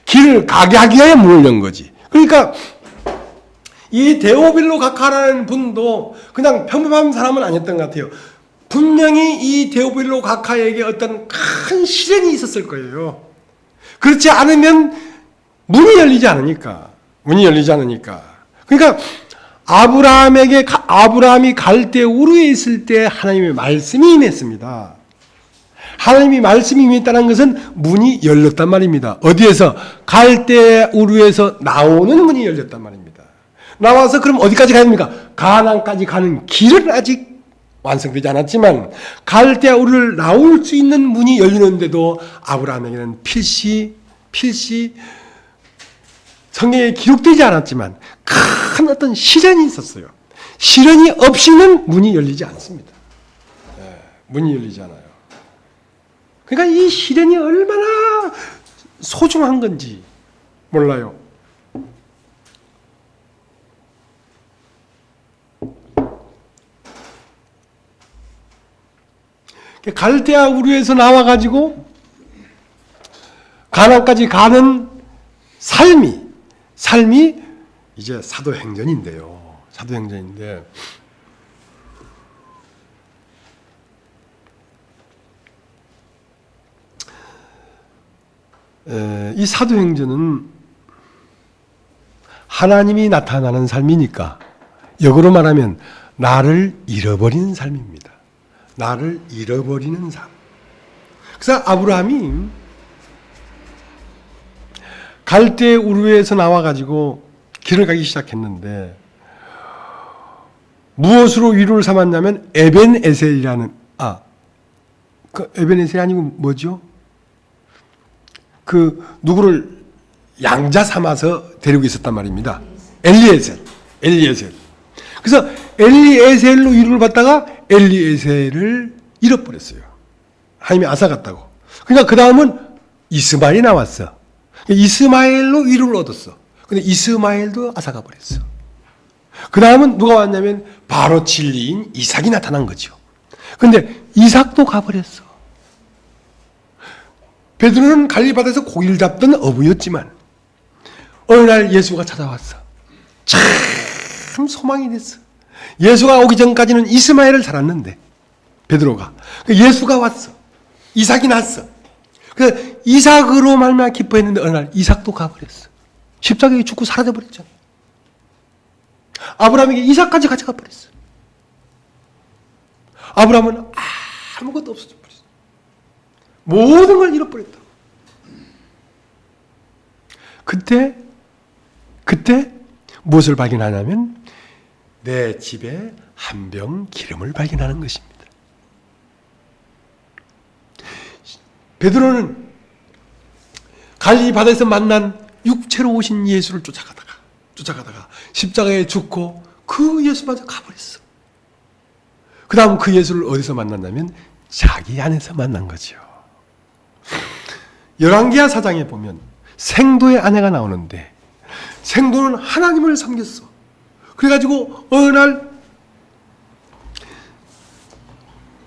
Speaker 1: 길을 가게 하기 위하여 문을 연 거지. 그러니까 이 데오빌로 각하라는 분도 그냥 평범한 사람은 아니었던 것 같아요. 분명히 이 데오빌로 각하에게 어떤 큰 시련이 있었을 거예요. 그렇지 않으면 문이 열리지 않으니까. 문이 열리지 않으니까. 그러니까 아브라함이 갈대 우르에 있을 때 하나님의 말씀이 임했습니다. 하나님이 말씀이 임했다는 것은 문이 열렸단 말입니다. 어디에서? 갈대 우르에서 나오는 문이 열렸단 말입니다. 나와서 그럼 어디까지 가야 됩니까? 가나안까지 가는 길은 아직 완성되지 않았지만 갈대 우르를 나올 수 있는 문이 열리는데도 아브라함에게는 필시 성경에 기록되지 않았지만 큰 어떤 시련이 있었어요. 시련이 없이는 문이 열리지 않습니다. 문이 열리지 않아요. 그러니까 이 시련이 얼마나 소중한 건지 몰라요. 갈대아 우르에서 나와가지고 가나안까지 가는 삶이 이제 사도행전인데요. 사도행전인데 이 사도행전은 하나님이 나타나는 삶이니까 역으로 말하면 나를 잃어버리는 삶입니다. 나를 잃어버리는 삶. 그래서 아브라함이 갈대 우르에서 나와가지고 길을 가기 시작했는데 무엇으로 위로를 삼았냐면 에벤에셀이라는 그 에벤에셀이 아니고 뭐죠? 그 누구를 양자 삼아서 데리고 있었단 말입니다. 엘리에셀. 그래서 엘리에셀로 위로를 받다가 엘리에셀을 잃어버렸어요. 하나님이 앗아갔다고. 그러니까 그 다음은 이스마엘이 나왔어. 이스마엘로 위로를 얻었어. 근데 이스마엘도 앗아가 버렸어. 그 다음은 누가 왔냐면 바로 진리인 이삭이 나타난 거죠. 근데 이삭도 가버렸어. 베드로는 갈릴바다에서 고기를 잡던 어부였지만 어느 날 예수가 찾아왔어. 참 소망이 됐어. 예수가 오기 전까지는 이스마엘을 살았는데 베드로가 예수가 왔어. 이삭이 났어. 그래서 이삭으로 말미암아 기뻐했는데 어느 날 이삭도 가버렸어. 십자가에 죽고 사라져버렸잖아. 아브라함에게 이삭까지 가져가 버렸어. 아브라함은 아무것도 없어져 버렸어. 모든 걸 잃어버렸다. 그때 무엇을 발견하냐면 내 집에 한 병 기름을 발견하는 것입니다. 베드로는 갈릴리 바다에서 만난 육체로 오신 예수를 쫓아가다가 십자가에 죽고 그 예수마저 가버렸어. 그 다음 그 예수를 어디서 만났냐면 자기 안에서 만난 거죠. 열왕기하 4장에 보면 생도의 아내가 나오는데 생도는 하나님을 섬겼어. 그래가지고 어느 날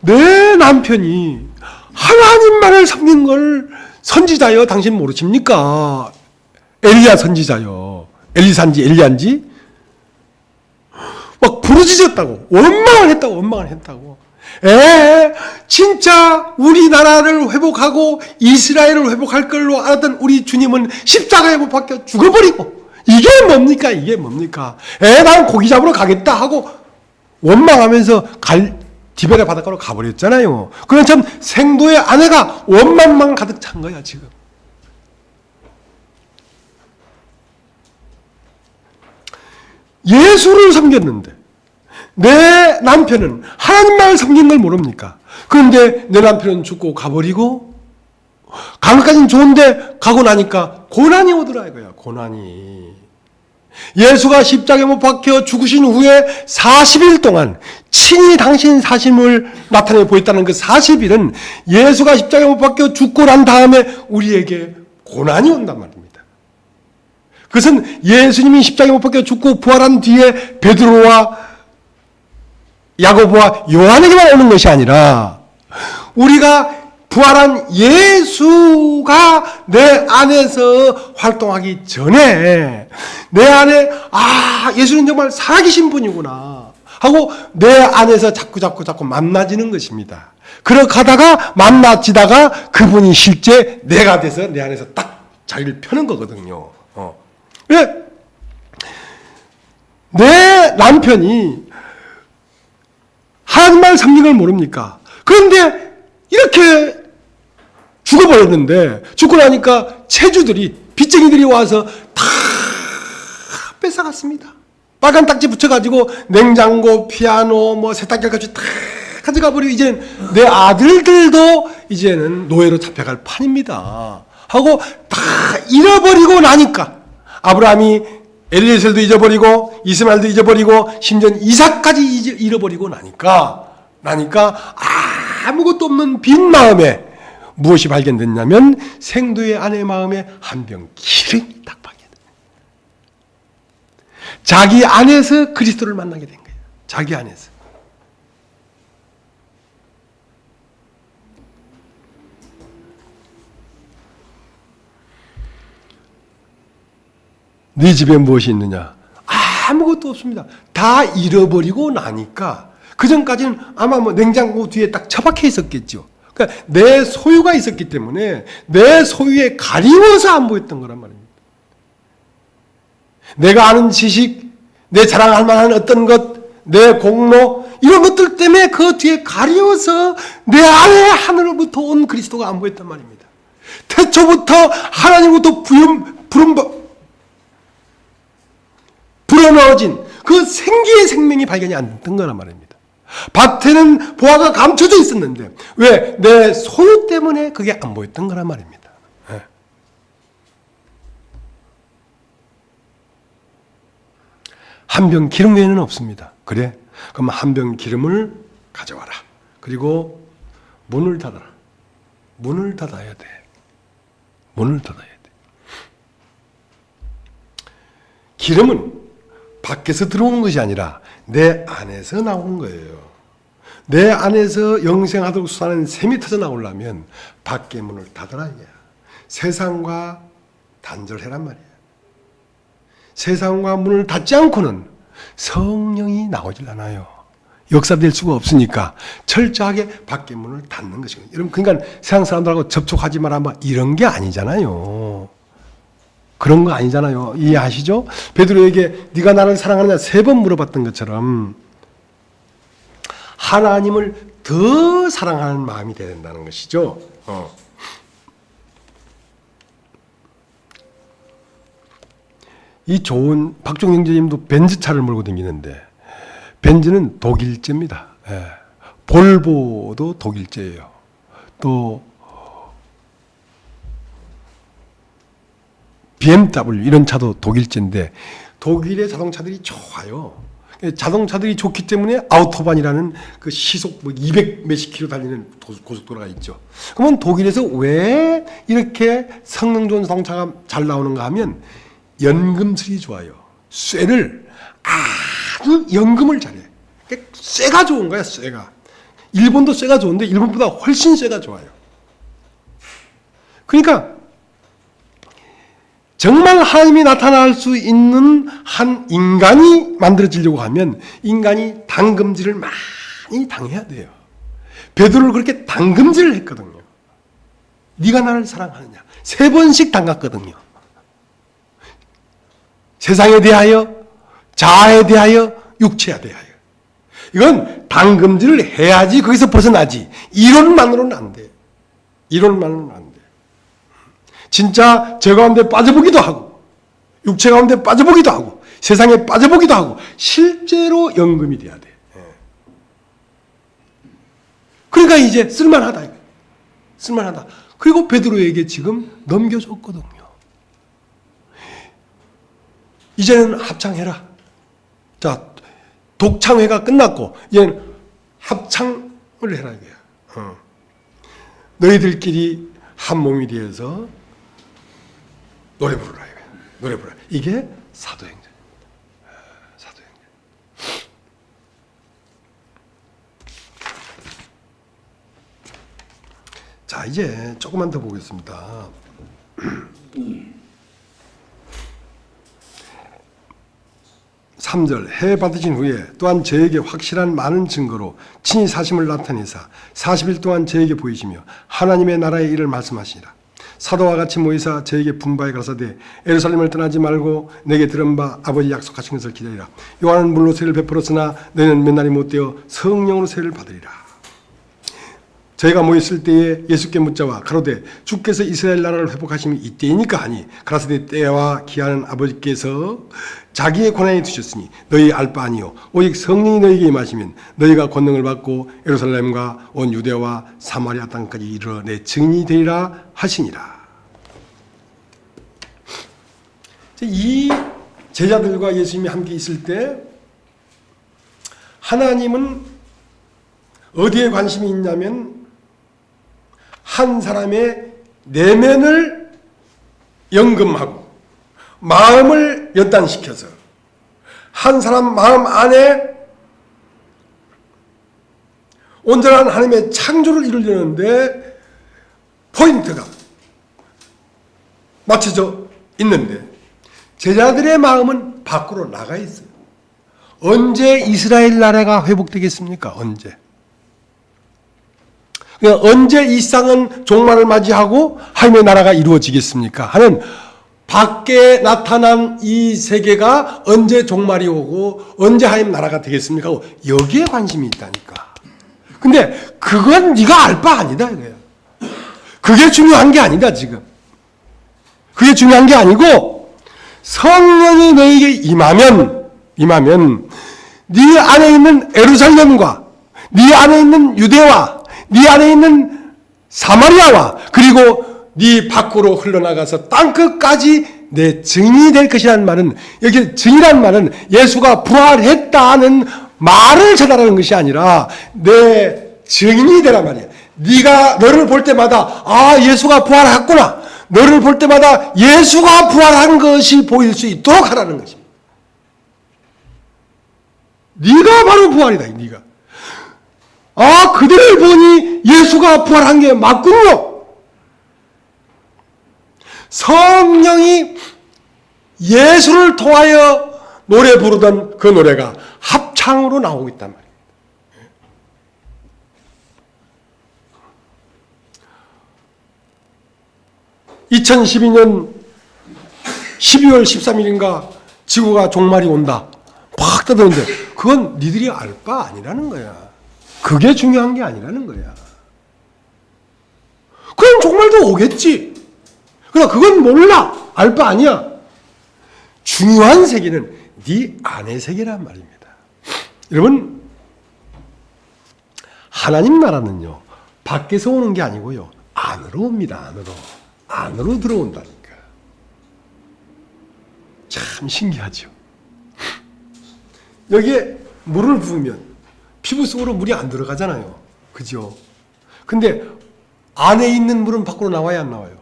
Speaker 1: 내 남편이 하나님만을 섬긴 걸 선지자여 당신 모르십니까? 엘리야 선지자여. 엘리사인지 엘리야인지 막 부르짖었다고. 원망을 했다고. 진짜 우리나라를 회복하고 이스라엘을 회복할 걸로 알았던 우리 주님은 십자가에 못 박혀 죽어버리고 이게 뭡니까? 난 고기 잡으러 가겠다 하고 원망하면서 디베레 바닷가로 가버렸잖아요. 그건 참 생도의 아내가 원망만 가득 찬 거야 지금. 예수를 섬겼는데 내 남편은 하나님만을 섬긴 걸 모릅니까? 그런데 내 남편은 죽고 가버리고 강까지는 좋은데 가고 나니까 고난이 오더라 이거야. 고난이. 예수가 십자가에 못 박혀 죽으신 후에 40일 동안 친히 당신 사심을 나타내 보였다는 그 40일은 예수가 십자가에 못 박혀 죽고 난 다음에 우리에게 고난이 온단 말입니다. 그것은 예수님이 십자가에 못 박혀 죽고 부활한 뒤에 베드로와 야고보와 요한에게만 오는 것이 아니라 우리가 부활한 예수가 내 안에서 활동하기 전에 내 안에 예수는 정말 살아계신 분이구나 하고 내 안에서 자꾸 만나지는 것입니다. 그렇게 하다가 만나지다가 그분이 실제 내가 돼서 내 안에서 딱 자리를 펴는 거거든요. 내 남편이 하나님만 섬긴 걸 모릅니까? 그런데 이렇게 죽어버렸는데 죽고 나니까 체주들이 빚쟁이들이 와서 다 뺏어갔습니다. 빨간 딱지 붙여가지고 냉장고, 피아노, 세탁기까지 다 가져가 버리고 이제는 내 아들들도 이제는 노예로 잡혀갈 판입니다. 하고 다 잃어버리고 나니까 아브라함이 엘리에셀도 잊어버리고 이스마엘도 잊어버리고 심지어 이삭까지 잃어버리고 나니까 아무것도 없는 빈 마음에 무엇이 발견됐냐면 생도의 아내 마음에 한 병 기름이 딱 발견돼요. 자기 안에서 그리스도를 만나게 된 거예요. 자기 안에서. 네 집에 무엇이 있느냐? 아무것도 없습니다. 다 잃어버리고 나니까 그 전까지는 아마 냉장고 뒤에 딱 처박혀 있었겠죠. 그러니까 내 소유가 있었기 때문에 내 소유에 가리워서 안 보였던 거란 말입니다. 내가 아는 지식, 내 자랑할 만한 어떤 것, 내 공로 이런 것들 때문에 그 뒤에 가리워서 내 안에 하늘로부터 온 그리스도가 안 보였단 말입니다. 태초부터 하나님부터 불어넣어진 그 생기의 생명이 발견이 안 됐던 거란 말입니다. 밭에는 보화가 감춰져 있었는데 왜? 내 소유 때문에 그게 안 보였던 거란 말입니다. 한 병 기름 외에는 없습니다. 그래? 그럼 한 병 기름을 가져와라. 그리고 문을 닫아라. 문을 닫아야 돼. 문을 닫아야 돼. 기름은 밖에서 들어오는 것이 아니라 내 안에서 나오는 거예요. 내 안에서 영생하도록 수사는 샘이 터져 나오려면 밖에 문을 닫아라 이거야. 세상과 단절해란 말이야. 세상과 문을 닫지 않고는 성령이 나오질 않아요. 역사될 수가 없으니까 철저하게 밖에 문을 닫는 것이거든요. 여러분, 그러니까 세상 사람들하고 접촉하지 마라 이런 게 아니잖아요. 그런 거 아니잖아요. 이해하시죠? 베드로에게 네가 나를 사랑하느냐 3번 물어봤던 것처럼 하나님을 더 사랑하는 마음이 돼야 된다는 것이죠. 이 좋은 박종영 형제님도 벤츠차를 몰고 다니는데 벤츠는 독일제입니다. 예. 볼보도 독일제예요. 또 BMW 이런 차도 독일제인데 독일의 자동차들이 좋아요. 자동차들이 좋기 때문에 아우토반이라는 그 시속 200 몇십 킬로 달리는 고속도로가 있죠. 그러면 독일에서 왜 이렇게 성능 좋은 자동차가 잘 나오는가 하면 연금술이 좋아요. 쇠를 아주 연금을 잘해. 쇠가 좋은 거야, 쇠가. 일본도 쇠가 좋은데 일본보다 훨씬 쇠가 좋아요. 그러니까 정말 하나님이 나타날 수 있는 한 인간이 만들어지려고 하면 인간이 당금질을 많이 당해야 돼요. 베드로를 그렇게 당금질을 했거든요. 네가 나를 사랑하느냐. 3번씩 당갔거든요. 세상에 대하여, 자아에 대하여, 육체에 대하여. 이건 당금질을 해야지 거기서 벗어나지. 이론만으로는 안 돼. 이론만으로는 안 돼. 진짜 저 가운데 빠져보기도 하고 육체 가운데 빠져보기도 하고 세상에 빠져보기도 하고 실제로 연금이 돼야 돼. 그러니까 이제 쓸만하다. 쓸만하다. 그리고 베드로에게 지금 넘겨줬거든요. 이제는 합창해라. 자, 독창회가 끝났고 이제는 합창을 해라 이거야. 너희들끼리 한 몸이 되어서 노래 부르라 이거야. 노래 부르라. 이게 사도행전입니다. 사도행전. 자, 이제 조금만 더 보겠습니다. 3절 해 받으신 후에 또한 저에게 확실한 많은 증거로 친히 사심을 나타내사 40일 동안 저에게 보이시며 하나님의 나라의 일을 말씀하시니라. 사도와 같이 모이사 저에게 분바에 가라사대 예루살렘을 떠나지 말고 내게 들은 바 아버지 약속하신 것을 기다리라. 요한은 물로 세를 베풀었으나 너희는 몇 날이 못되어 성령으로 세를 받으리라. 저희가 모였을 때에 예수께 묻자와 가로되 주께서 이스라엘 나라를 회복하심이 이때이니까 하니 가라사대 때와 기하는 아버지께서 자기의 권한에 두셨으니 너희 알 바 아니요 오직 성령이 너희에게 임하시면 너희가 권능을 받고 예루살렘과 온 유대와 사마리아 땅까지 이르러 내 증인이 되리라 하시니라. 이 제자들과 예수님이 함께 있을 때 하나님은 어디에 관심이 있냐면 한 사람의 내면을 연금하고 마음을 연단시켜서 한 사람 마음 안에 온전한 하나님의 창조를 이루려는데 포인트가 맞춰져 있는데 제자들의 마음은 밖으로 나가 있어요. 언제 이스라엘 나라가 회복되겠습니까? 언제? 그러니까 언제 이 땅은 종말을 맞이하고 하나님의 나라가 이루어지겠습니까? 하는 밖에 나타난 이 세계가 언제 종말이 오고 언제 하나님 나라가 되겠습니까? 여기에 관심이 있다니까. 근데 그건 네가 알 바 아니다 이거야. 그게 중요한 게 아니다 지금. 그게 중요한 게 아니고 성령이 너에게 임하면 네 안에 있는 예루살렘과 네 안에 있는 유대와 네 안에 있는 사마리아와 그리고 네 밖으로 흘러나가서 땅끝까지 내 증인이 될 것이라는 말은 여기 증이란 말은 예수가 부활했다는 말을 전하라는 것이 아니라 내 증인이 되란 말이야. 네가 너를 볼 때마다 아 예수가 부활했구나. 너를 볼 때마다 예수가 부활한 것이 보일 수 있도록 하라는 것입니다. 네가 바로 부활이다. 네가. 아 그들을 보니 예수가 부활한 게 맞군요. 성령이 예수를 통하여 노래 부르던 그 노래가 합창으로 나오고 있단 말이에요. 2012년 12월 13일인가 지구가 종말이 온다. 팍 떠드는데 그건 니들이 알 바 아니라는 거야. 그게 중요한 게 아니라는 거야. 그럼 종말도 오겠지. 그러나 그건 몰라. 알 바 아니야. 중요한 세계는 네 안의 세계란 말입니다. 여러분, 하나님 나라는요, 밖에서 오는 게 아니고요, 안으로 옵니다. 안으로 들어온다니까. 참 신기하죠. 여기에 물을 부으면 피부 속으로 물이 안 들어가잖아요. 그죠? 근데 안에 있는 물은 밖으로 나와야 안 나와요?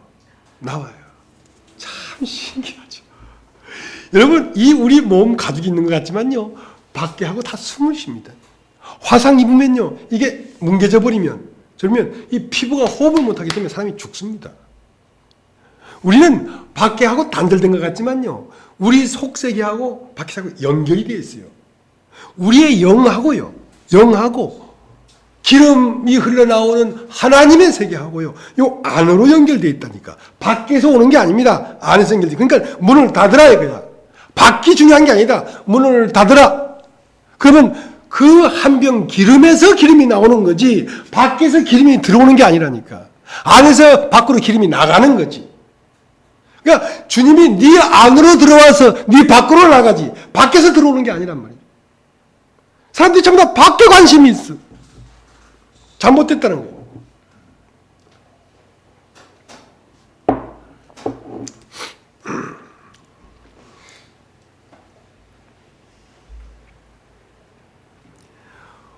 Speaker 1: 나와요. 참 신기하죠. 여러분, 이 우리 몸 가죽이 있는 것 같지만요, 밖에 하고 다 숨을 쉽니다. 화상 입으면요, 이게 뭉개져 버리면, 그러면 이 피부가 호흡을 못하기 때문에 사람이 죽습니다. 우리는 밖에 하고 단절된 것 같지만요, 우리 속세계하고 밖에하고 연결이 되어 있어요. 우리의 영하고요, 영하고 기름이 흘러나오는 하나님의 세계하고요, 요 안으로 연결되어 있다니까. 밖에서 오는 게 아닙니다. 안에서 연결돼. 그러니까 문을 닫으라 이거야. 밖이 중요한 게 아니다. 문을 닫으라. 그러면 그 한 병 기름에서 기름이 나오는 거지, 밖에서 기름이 들어오는 게 아니라니까. 안에서 밖으로 기름이 나가는 거지. 그러니까 주님이 네 안으로 들어와서 네 밖으로 나가지, 밖에서 들어오는 게 아니란 말이에요. 사람들이 전부 다 밖에 관심이 있어. 잘못됐다는 거예요.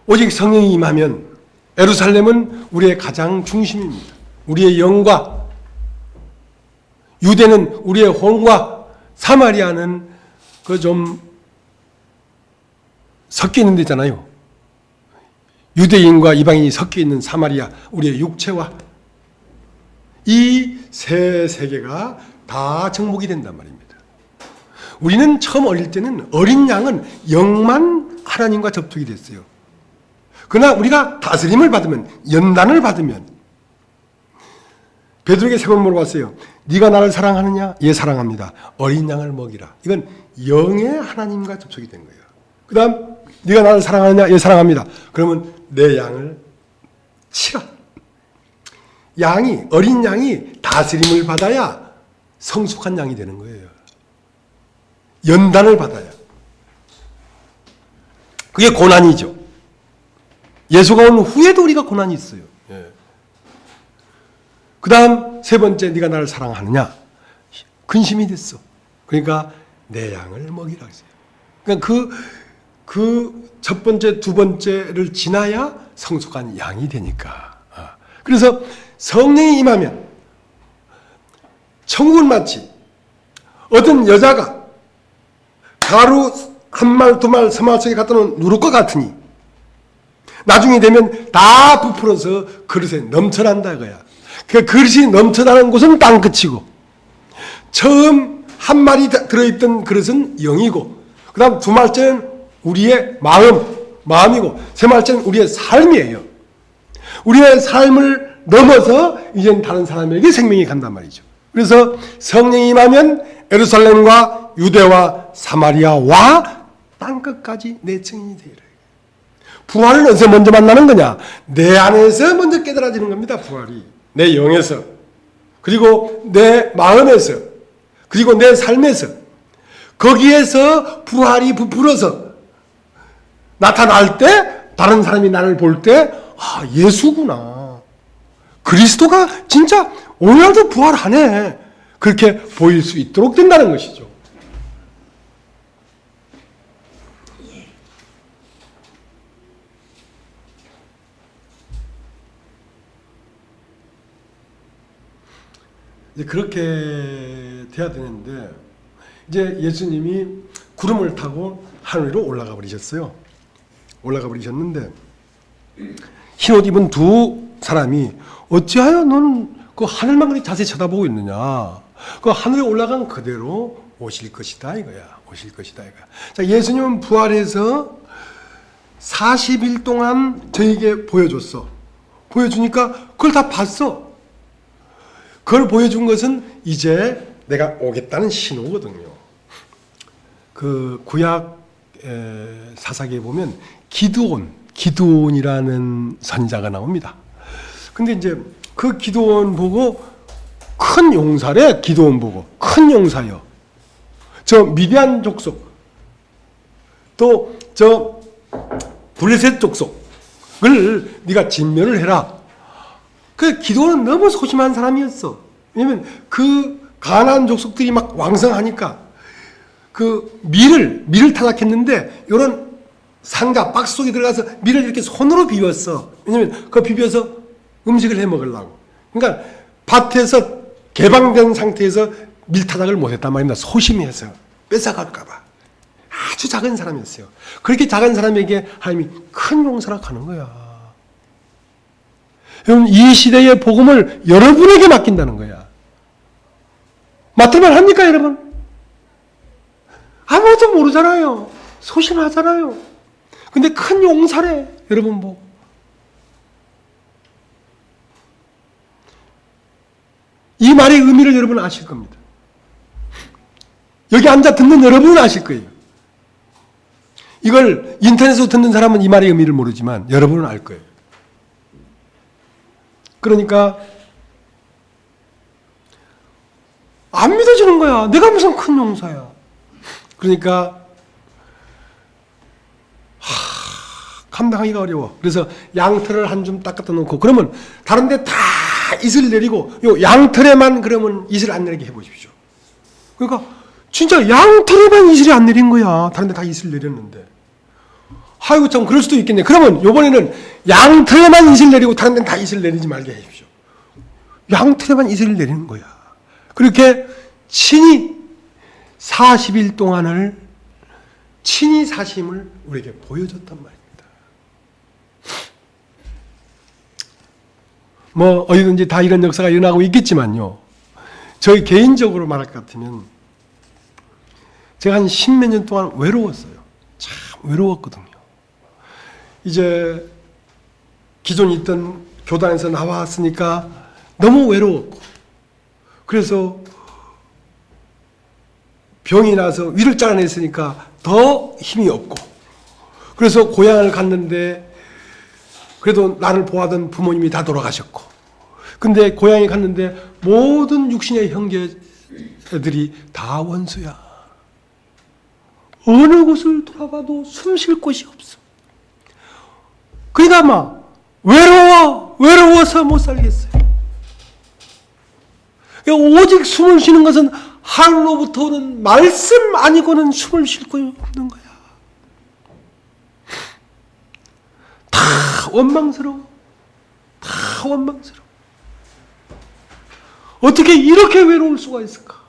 Speaker 1: 오직 성령이 임하면 예루살렘은 우리의 가장 중심입니다. 우리의 영과, 유대는 우리의 혼과, 사마리아는 그 좀 섞여 있는 데잖아요. 유대인과 이방인이 섞여 있는 사마리아, 우리의 육체와 이 세 세계가 다 정복이 된단 말입니다. 우리는 처음 어릴 때는 어린 양은 영만 하나님과 접촉이 됐어요. 그러나 우리가 다스림을 받으면, 연단을 받으면, 베드로에게 세 번 물어봤어요. 네가 나를 사랑하느냐? 예, 사랑합니다. 어린 양을 먹이라. 이건 영의 하나님과 접촉이 된 거예요. 그 다음, 네가 나를 사랑하느냐? 예, 사랑합니다. 그러면 내 양을 치라. 양이, 어린 양이 다스림을 받아야 성숙한 양이 되는 거예요. 연단을 받아야. 그게 고난이죠. 예수가 온 후에도 우리가 고난이 있어요. 예. 그 다음 세 번째, 네가 나를 사랑하느냐? 근심이 됐어. 그러니까 내 양을 먹이라 했어요. 그러니까 그 첫 번째, 두 번째를 지나야 성숙한 양이 되니까. 그래서 성령이 임하면 천국은 마치 어떤 여자가 가루 한 말, 두 말, 세 말 속에 갖다 놓은 누룩과 같으니 나중에 되면 다 부풀어서 그릇에 넘쳐난다 이거야. 그 그릇이 넘쳐나는 곳은 땅끝이고, 처음 한 말이 들어있던 그릇은 영이고, 그 다음 두 말째는 우리의 마음이고, 세 말째는 우리의 삶이에요. 우리의 삶을 넘어서 이젠 다른 사람에게 생명이 간단 말이죠. 그래서 성령이 임하면 예루살렘과 유대와 사마리아와 땅끝까지 내 증인이 되리라. 부활은 어디서 먼저 만나는 거냐? 내 안에서 먼저 깨달아지는 겁니다. 부활이. 내 영에서, 그리고 내 마음에서, 그리고 내 삶에서, 거기에서 부활이 부풀어서 나타날 때, 다른 사람이 나를 볼 때, 아, 예수구나, 그리스도가 진짜 오늘도 부활하네, 그렇게 보일 수 있도록 된다는 것이죠. 이제 그렇게 돼야 되는데, 이제 예수님이 구름을 타고 하늘 위로 올라가 버리셨어요. 올라가 버리셨는데, 흰옷 입은 두 사람이 어찌하여 너는 그 하늘만 그렇게 자세히 쳐다보고 있느냐? 그 하늘에 올라간 그대로 오실 것이다 이거야. 오실 것이다 이거야. 자, 예수님은 부활해서 40일 동안 저에게 보여줬어. 보여주니까 그걸 다 봤어. 그걸 보여준 것은 이제 내가 오겠다는 신호거든요. 그 구약 사사기에 보면 기드온이라는 선자가 나옵니다. 근데 이제 그 기드온 보고, 큰 용사래. 기드온 보고 큰 용사요. 저 미디안 족속, 또 저 블레셋 족속을 네가 진멸을 해라. 그 기도는 너무 소심한 사람이었어. 왜냐면 그 가나안 족속들이 막 왕성하니까 그 밀을 타작했는데 이런 상자 박스 속에 들어가서 밀을 이렇게 손으로 비웠어. 왜냐면 그거 비벼서 음식을 해 먹으려고. 그러니까 밭에서 개방된 상태에서 밀타작을 못했단 말입니다. 소심히 해서 뺏어갈까봐. 아주 작은 사람이었어요. 그렇게 작은 사람에게 하나님이 큰 용서라 하는 거야. 여러분, 이 시대의 복음을 여러분에게 맡긴다는 거야. 맡을만 합니까, 여러분? 아무것도 모르잖아요. 소심하잖아요. 근데 큰 용서래, 여러분 보고. 이 말의 의미를 여러분은 아실 겁니다. 여기 앉아 듣는 여러분은 아실 거예요. 이걸 인터넷으로 듣는 사람은 이 말의 의미를 모르지만 여러분은 알 거예요. 그러니까 안 믿어지는 거야. 내가 무슨 큰 용서야. 그러니까 감당하기가 어려워. 그래서 양털을 한 줌 딱 갖다 놓고 그러면 다른 데 다 이슬 내리고 요 양털에만 그러면 이슬 안 내리게 해보십시오. 그러니까 진짜 양털에만 이슬이 안 내린 거야. 다른 데 다 이슬 내렸는데. 아이고 참 그럴 수도 있겠네. 그러면 요번에는 양털에만 이슬 내리고 다른 데는 다 이슬 내리지 말게 해주십시오. 양털에만 이슬을 내리는 거야. 그렇게 친히 40일 동안을 친히 사심을 우리에게 보여줬단 말입니다. 뭐 어디든지 다 이런 역사가 일어나고 있겠지만요. 저희 개인적으로 말할 것 같으면 제가 한 10몇 년 동안 외로웠어요. 참 외로웠거든요. 이제 기존 있던 교단에서 나왔으니까 너무 외로웠고 그래서 병이 나서 위를 잘라냈으니까 더 힘이 없고 그래서 고향을 갔는데 그래도 나를 보아던 부모님이 다 돌아가셨고 근데 고향에 갔는데 모든 육신의 형제들이 다 원수야. 어느 곳을 돌아봐도 숨 쉴 곳이 없어. 그러니까 막 외로워서 못 살겠어요. 오직 숨을 쉬는 것은 하늘로부터 오는 말씀 아니고는 숨을 쉴 곳이 없는 거야. 다 원망스러워. 다 원망스러워. 어떻게 이렇게 외로울 수가 있을까?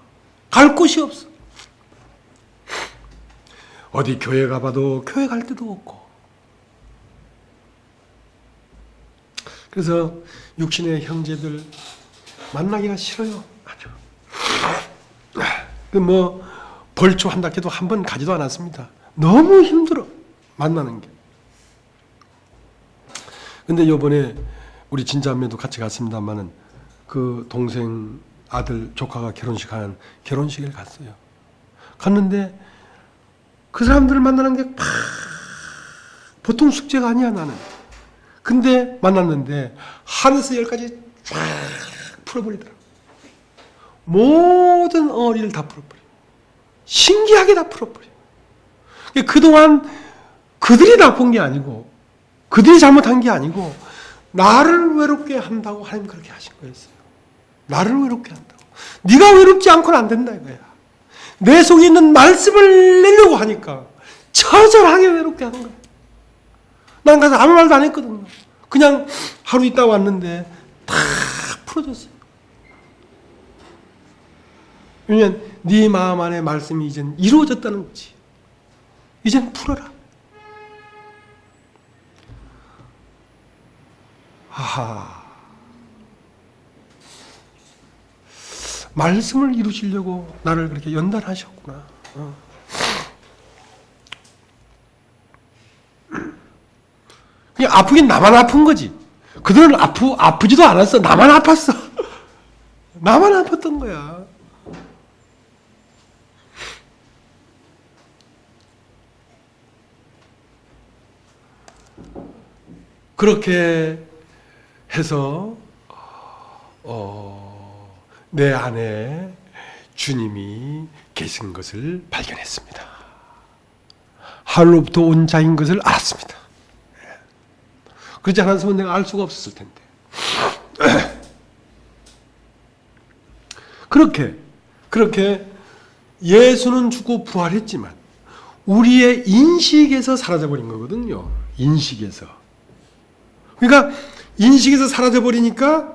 Speaker 1: 갈 곳이 없어. 어디 교회 가봐도 교회 갈 데도 없고. 그래서 육신의 형제들 만나기가 싫어요. 아주. 뭐 벌초 한다 해도 한 번 가지도 않았습니다. 너무 힘들어. 만나는 게. 근데 요번에 우리 진자매도 같이 갔습니다만은 그 동생 아들 조카가 결혼식 하는 결혼식을 갔어요. 갔는데 그 사람들을 만나는 게 보통 숙제가 아니야 나는. 근데 만났는데 하늘에서 열까지 쫙 풀어버리더라고. 모든 어리를 다 풀어버려. 신기하게 다 풀어버려. 그동안 그들이 나쁜 게 아니고 그들이 잘못한 게 아니고 나를 외롭게 한다고 하나님 그렇게 하신 거였어요. 나를 외롭게 한다고. 네가 외롭지 않고는 안 된다 이거야. 내 속에 있는 말씀을 내려고 하니까 처절하게 외롭게 하는 거야. 난 가서 아무 말도 안 했거든요. 그냥 하루 있다 왔는데 다 풀어줬어요. 왜냐면 네 마음 안에 말씀이 이젠 이루어졌다는 거지. 이젠 풀어라. 아하. 말씀을 이루시려고 나를 그렇게 연단하셨구나. 그냥 아프긴 나만 아픈 거지. 그들은 아프지도 않았어. 나만 아팠어. 나만 아팠던 거야. 그렇게 해서 내 안에 주님이 계신 것을 발견했습니다. 하늘로부터 온 자인 것을 알았습니다. 그렇지 않았으면 내가 알 수가 없었을 텐데. 그렇게 예수는 죽고 부활했지만 우리의 인식에서 사라져버린 거거든요. 인식에서. 그러니까 인식에서 사라져버리니까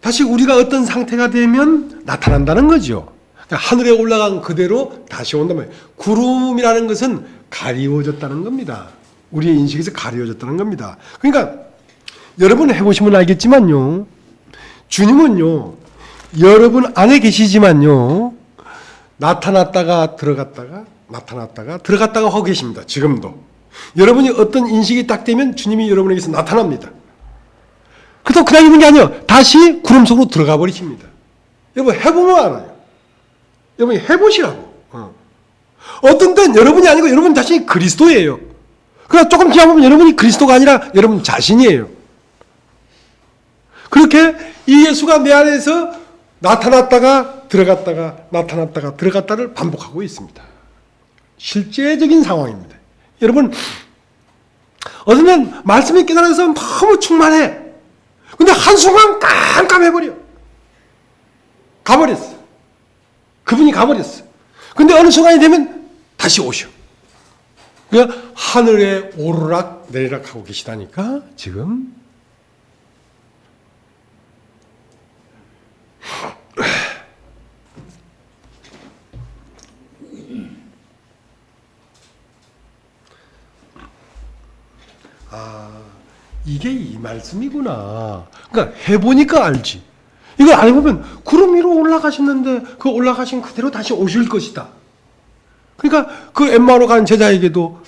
Speaker 1: 다시 우리가 어떤 상태가 되면 나타난다는 거죠. 그러니까 하늘에 올라간 그대로 다시 온단 말이에요. 구름이라는 것은 가리워졌다는 겁니다. 우리의 인식에서 가리워졌다는 겁니다. 그러니까 여러분 해보시면 알겠지만요. 주님은요. 여러분 안에 계시지만요. 나타났다가 들어갔다가 나타났다가 들어갔다가 하고 계십니다. 지금도. 여러분이 어떤 인식이 딱 되면 주님이 여러분에게서 나타납니다. 그렇다고 그냥 있는 게 아니에요. 다시 구름 속으로 들어가 버리십니다. 여러분 해보면 알아요. 여러분이 해보시라고. 어떤 때는 여러분이 아니고 여러분 자신이 그리스도예요. 그러나 조금 지나보면 여러분이 그리스도가 아니라 여러분 자신이에요. 그렇게 이 예수가 내 안에서 나타났다가 들어갔다가 나타났다가 들어갔다를 반복하고 있습니다. 실제적인 상황입니다. 여러분 어떤 면 말씀이 깨달아서 너무 충만해. 근데 한순간 깜깜해버려. 가버렸어. 그분이 가버렸어. 근데 어느 순간이 되면 다시 오셔. 그러니까 하늘에 오르락 내리락 하고 계시다니까 지금. 이게 이 말씀이구나. 그러니까 해보니까 알지. 이걸 알고 보면 구름 위로 올라가셨는데 그 올라가신 그대로 다시 오실 것이다. 그러니까 그 엠마오로 간 제자에게도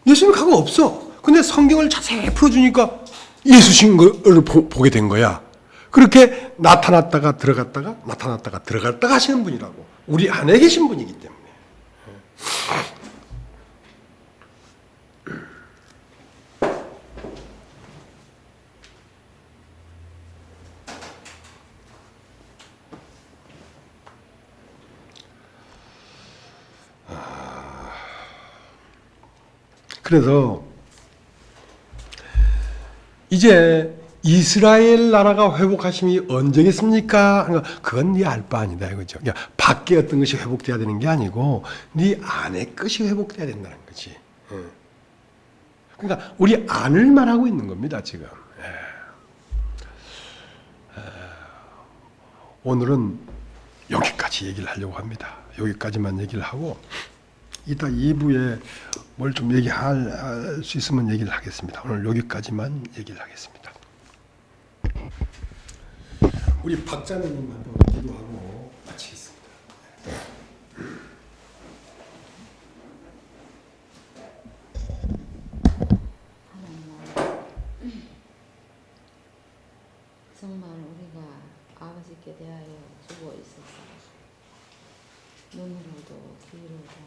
Speaker 1: 예수님 가고 없어. 근데 성경을 자세히 풀어주니까 예수신 걸 보게 된 거야. 그렇게 나타났다가 들어갔다가 나타났다가 들어갔다가 하시는 분이라고. 우리 안에 계신 분이기 때문에. 그래서 이제 이스라엘 나라가 회복하심이 언제겠습니까? 그러니까 그건 네 알 바 아니다 이거죠. 그러니까 밖에 어떤 것이 회복돼야 되는 게 아니고 네 안의 것이 회복돼야 된다는 거지. 그러니까 우리 안을 말하고 있는 겁니다 지금. 오늘은 여기까지 얘기를 하려고 합니다. 여기까지만 얘기를 하고 이따 2부에 뭘 좀 얘기할 수 있으면 얘기를 하겠습니다. 오늘 여기까지만 얘기를 하겠습니다. 우리 박자님한테 기도하고 마치겠습니다.
Speaker 2: 정말 우리가 아버지께 대하여 주고 있어서 눈으로도 귀로도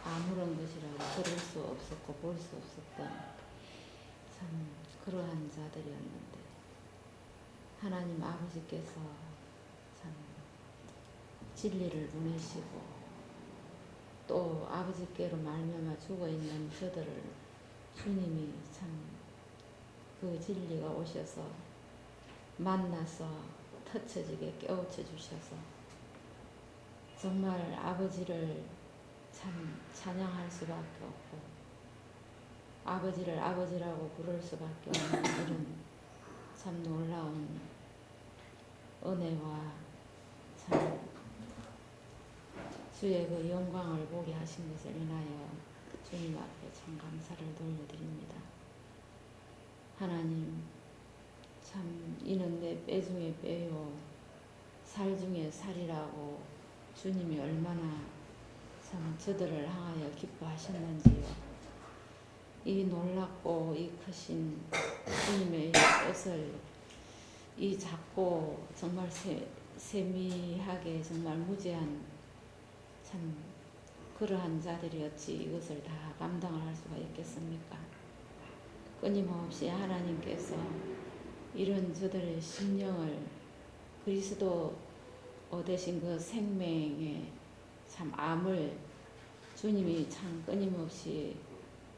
Speaker 2: 아무런 것이라고 들을 수 없었고 볼 수 없었던 참 그러한 자들이었는데 하나님 아버지께서 참 진리를 보내시고 또 아버지께로 말미암아 죽어있는 저들을 주님이 참 그 진리가 오셔서 만나서 터쳐지게 깨우쳐 주셔서 정말 아버지를 참 찬양할 수밖에 없고 아버지를 아버지라고 부를 수밖에 없는 이런 참 놀라운 은혜와 참 주의 그 영광을 보게 하신 것을 인하여 주님 앞에 참 감사를 돌려드립니다. 하나님 참 이는 내 뼈 중에 뼈요 살 중에 살이라고 주님이 얼마나 참 저들을 향하여 기뻐하셨는지요. 이 놀랍고 이 크신 주님의 뜻을 이 작고 정말 세미하게 정말 무제한 참 그러한 자들이 어찌 이것을 다 감당을 할 수가 있겠습니까? 끊임없이 하나님께서 이런 저들의 심령을 그리스도 되신 그 생명의 참 암을 주님이 참 끊임없이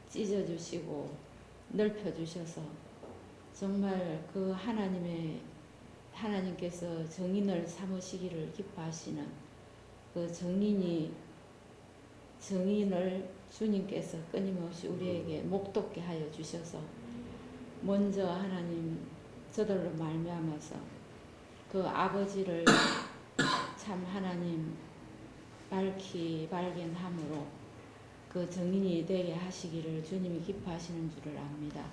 Speaker 2: 찢어주시고 넓혀주셔서 정말 그 하나님께서 정인을 삼으시기를 기뻐하시는 그 정인을 주님께서 끊임없이 우리에게 목돋게 하여 주셔서 먼저 하나님 저들로 말미암아서 그 아버지를 참 하나님 밝히 발견함으로 그 정인이 되게 하시기를 주님이 기뻐하시는 줄을 압니다.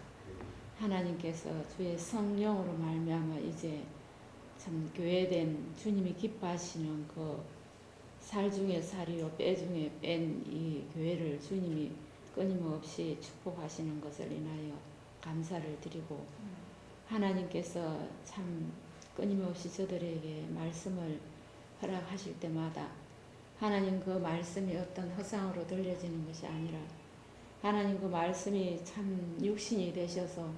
Speaker 2: 하나님께서 주의 성령으로 말미암아 이제 참 교회된 주님이 기뻐하시는 그 살 중에 살이요 뼈 중에 뺀 이 교회를 주님이 끊임없이 축복하시는 것을 인하여 감사를 드리고 하나님께서 참 끊임없이 저들에게 말씀을 허락하실 때마다 하나님 그 말씀이 어떤 허상으로 들려지는 것이 아니라 하나님 그 말씀이 참 육신이 되셔서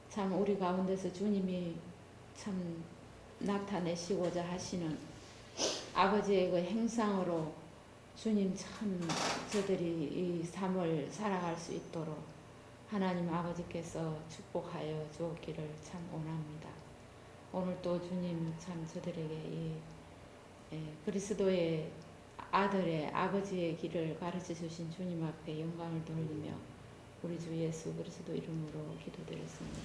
Speaker 2: 참 우리 가운데서 주님이 참 나타내시고자 하시는 아버지의 그 행상으로 주님 참 저들이 이 삶을 살아갈 수 있도록 하나님 아버지께서 축복하여 주었기를 참 원합니다. 오늘 또 주님 참 저들에게 이 그리스도의 아들의 아버지의 길을 가르쳐 주신 주님 앞에 영광을 돌리며 우리 주 예수 그리스도 이름으로 기도드렸습니다.